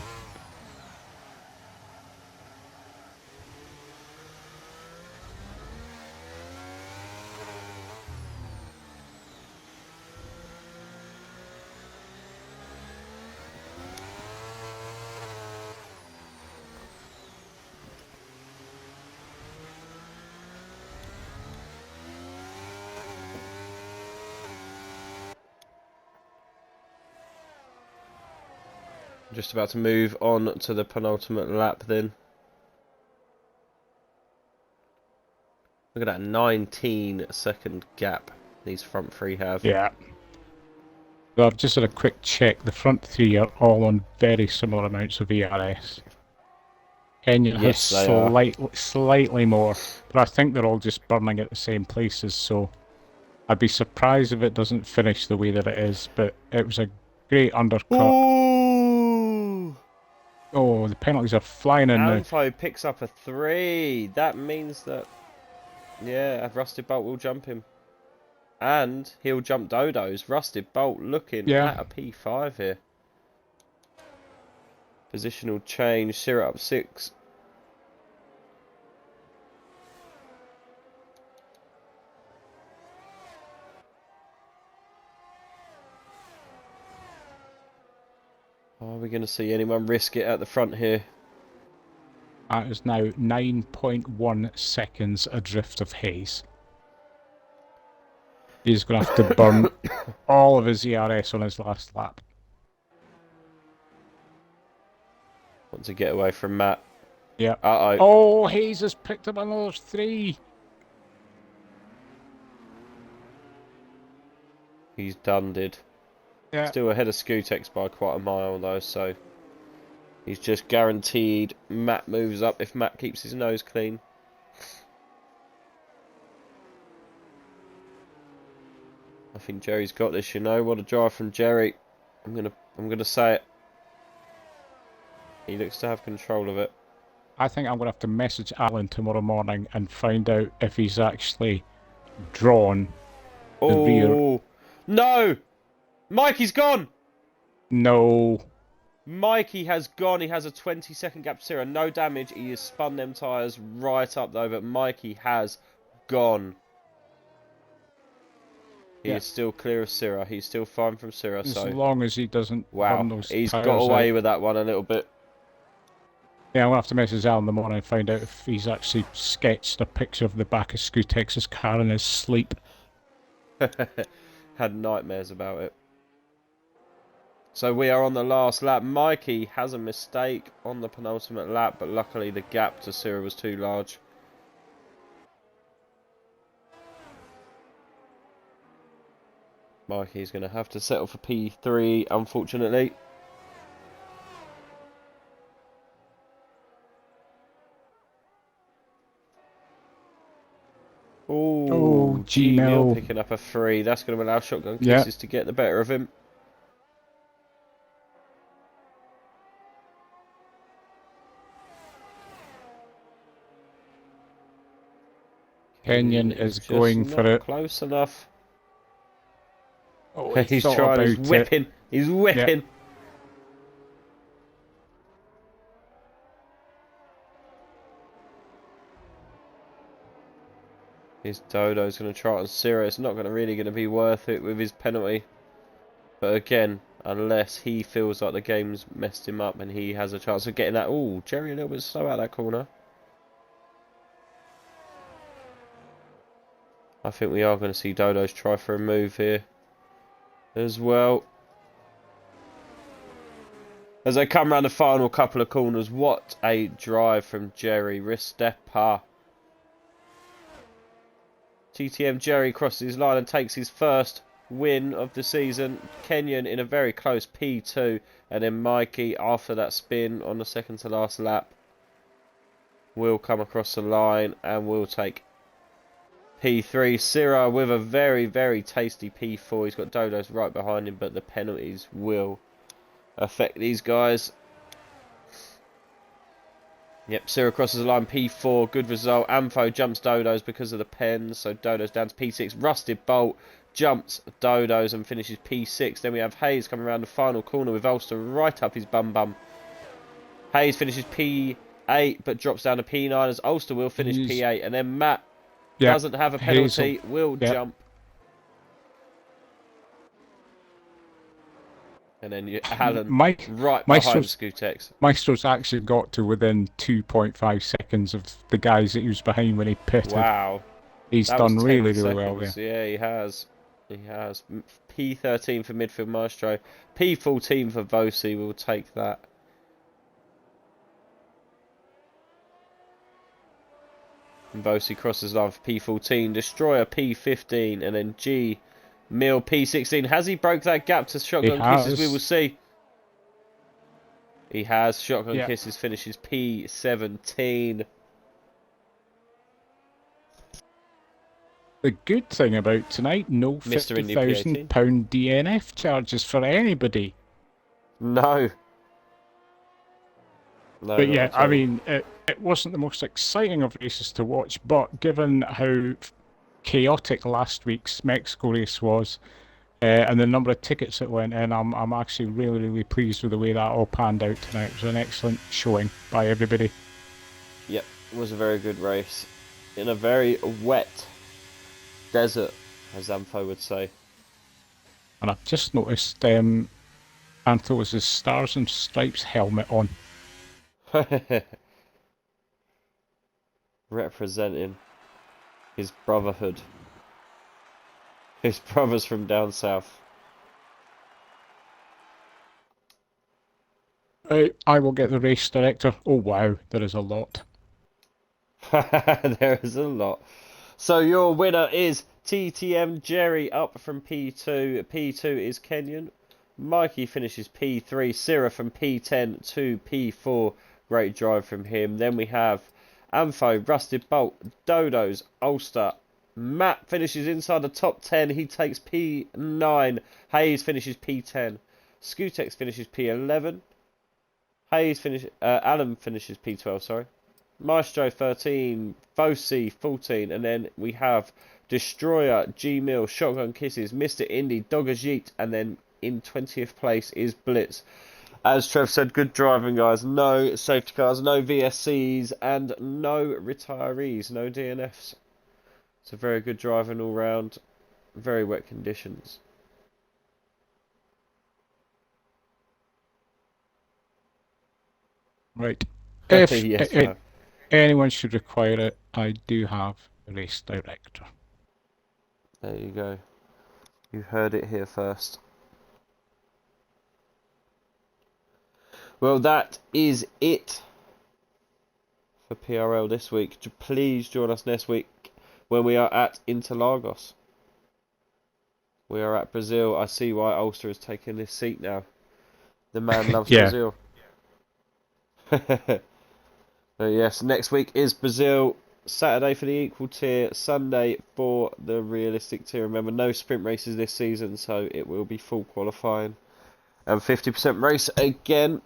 S3: Just about to move on to the penultimate lap then. Look at that 19-second gap these front 3 have.
S4: Yeah. So I've just had a quick check. The front 3 are all on very similar amounts of ERS. Kenyon
S3: Yes,
S4: has
S3: they are.
S4: slightly more, but I think they're all just burning at the same places, so I'd be surprised if it doesn't finish the way that it is, but it was a great undercut.
S3: Ooh!
S4: Oh, the penalties are flying in now.
S3: Anfo picks up a 3. That means that, yeah, Rusted Bolt will jump him. And he'll jump Dodo's. Rusted Bolt looking
S4: Yeah.
S3: at a P5 here. Positional change. Sierra up 6. Are we going to see anyone risk it at the front here?
S4: That is now 9.1 seconds adrift of haze. He's going to have to burn all of his ERS on his last lap.
S3: Want to get away from Matt.
S4: Yeah.
S3: Uh-oh.
S4: Oh, Hayes has picked up another 3.
S3: He's done, did.
S4: Yeah.
S3: Still ahead of Skutex by quite a mile though, so he's just guaranteed Matt moves up if Matt keeps his nose clean. I think Jerry's got this, you know. What a drive from Jerry. I'm gonna say it. He looks to have control of it.
S4: I think I'm going to have to message Alan tomorrow morning and find out if he's actually drawn the rear.
S3: Oh no! Mikey's gone!
S4: No.
S3: Mikey has gone. He has a 20-second gap to Sierra. No damage. He has spun them tyres right up though, but Mikey has gone. He is still clear of Sierra. He's still fine from Sierra.
S4: As
S3: So
S4: long as he doesn't burn
S3: wow,
S4: those
S3: he's
S4: tyres
S3: got away
S4: out.
S3: with that one a little bit.
S4: Yeah, I'm going to have to message Alan in the morning and find out if he's actually sketched a picture of the back of Scutex's car in his sleep.
S3: Had nightmares about it. So we are on the last lap. Mikey has a mistake on the penultimate lap, but luckily the gap to Sierra was too large. Mikey's going to have to settle for P3, unfortunately.
S4: Oh,
S3: G-Mill
S4: G-Mill
S3: picking up a 3. That's going to allow Shotgun Kisses to get the better of him.
S4: Kenyon is going for it.
S3: Close enough.
S4: Oh,
S3: He's trying. He's whipping. He's whipping.
S4: Yeah.
S3: His Dodo's going to try on Sierra. It's not really going to be worth it with his penalty. But again, unless he feels like the game's messed him up and he has a chance of getting that. Oh, Jerry a little bit slow out that corner. I think we are going to see Dodo's try for a move here as well. As they come around the final couple of corners, what a drive from Jerry. Wrist stepper. TTM Jerry crosses his line and takes his first win of the season. Kenyon in a very close P2, and then Mikey after that spin on the second to last lap will come across the line and will take P3. Sierra with a very, very tasty P4. He's got Dodos right behind him, but the penalties will affect these guys. Yep, Cyril crosses the line, P4, good result. Amfo jumps Dodos because of the pens, so Dodos down to P6. Rusted Bolt jumps Dodos and finishes P6. Then we have Hayes coming around the final corner with Ulster right up his bum. Hayes finishes P8 but drops down to P9 as Ulster will finish P8. And then Matt doesn't have a penalty, will jump. And then Alan right behind Skutex.
S4: Maestro's actually got to within 2.5 seconds of the guys that he was behind when he pitted.
S3: Wow.
S4: He's done really well there.
S3: Yeah, he has. He has. P13 for midfield Maestro. P14 for Vosi. We'll take that. And Vosi crosses line for P14. Destroyer P15. And then G. Mill P16. Has he broke that gap to Shotgun Kisses? We will see. He has. Shotgun Kisses finishes P17.
S4: The good thing about tonight, no £50,000 DNF charges for anybody.
S3: No.
S4: But yeah, I mean, it wasn't the most exciting of races to watch, but given how chaotic last week's Mexico race was, and the number of tickets that went in, I'm actually really pleased with the way that all panned out tonight. It was an excellent showing by everybody.
S3: Yep, it was a very good race in a very wet desert, as Amfo would say.
S4: And I've just noticed Anthos' Stars and Stripes helmet on.
S3: Representing his brotherhood. His brothers from down south.
S4: I will get the race director. Oh wow, there is a lot.
S3: There is a lot. So your winner is TTM Jerry up from P2. P2 is Kenyon. Mikey finishes P3. Syrah from P10 to P4. Great drive from him. Then we have Amfo, Rusted Bolt, Dodos, Ulster. Matt finishes inside the top 10. He takes P9. Hayes finishes P10. Skutex finishes P11. Alan finishes P12, sorry. Maestro 13. Fosi 14. And then we have Destroyer, G-Mill, Shotgun Kisses, Mr. Indy, Dogger Jeet. And then in 20th place is Blitz. As Trev said, good driving, guys. No safety cars, no VSCs, and no retirees, no DNFs. It's a very good driving all round. Very wet conditions.
S4: Right. If
S3: yes,
S4: anyone should require it, I do have a race director.
S3: There you go. You heard it here first. Well, that is it for PRL this week. Please join us next week when we are at Interlagos. We are at Brazil. I see why Ulster is taking this seat now. The man loves Brazil. So yes, next week is Brazil. Saturday for the equal tier, Sunday for the realistic tier. Remember, no sprint races this season, so it will be full qualifying. And 50% race again.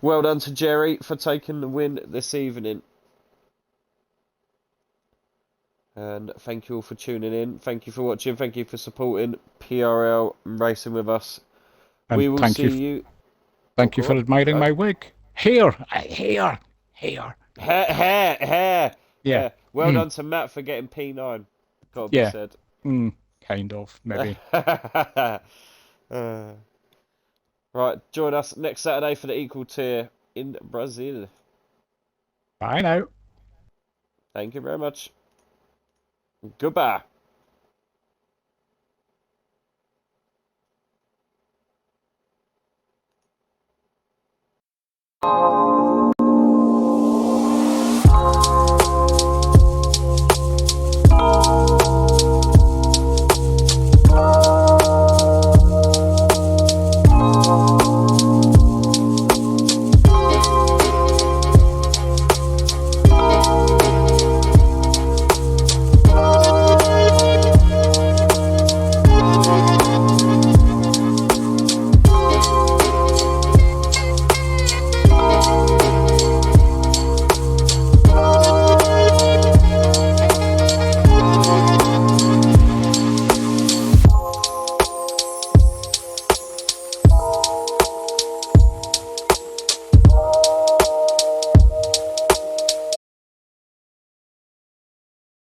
S3: Well done to Jerry for taking the win this evening. And thank you all for tuning in. Thank you for watching. Thank you for supporting PRL racing with us.
S4: And
S3: we will see you.
S4: Thank you for admiring my wig. Hair.
S3: Yeah. Well done to Matt for getting P9. Gotta be said.
S4: Kind of, maybe.
S3: Right, join us next Saturday for the equal tier in Brazil.
S4: Bye now.
S3: Thank you very much. Goodbye.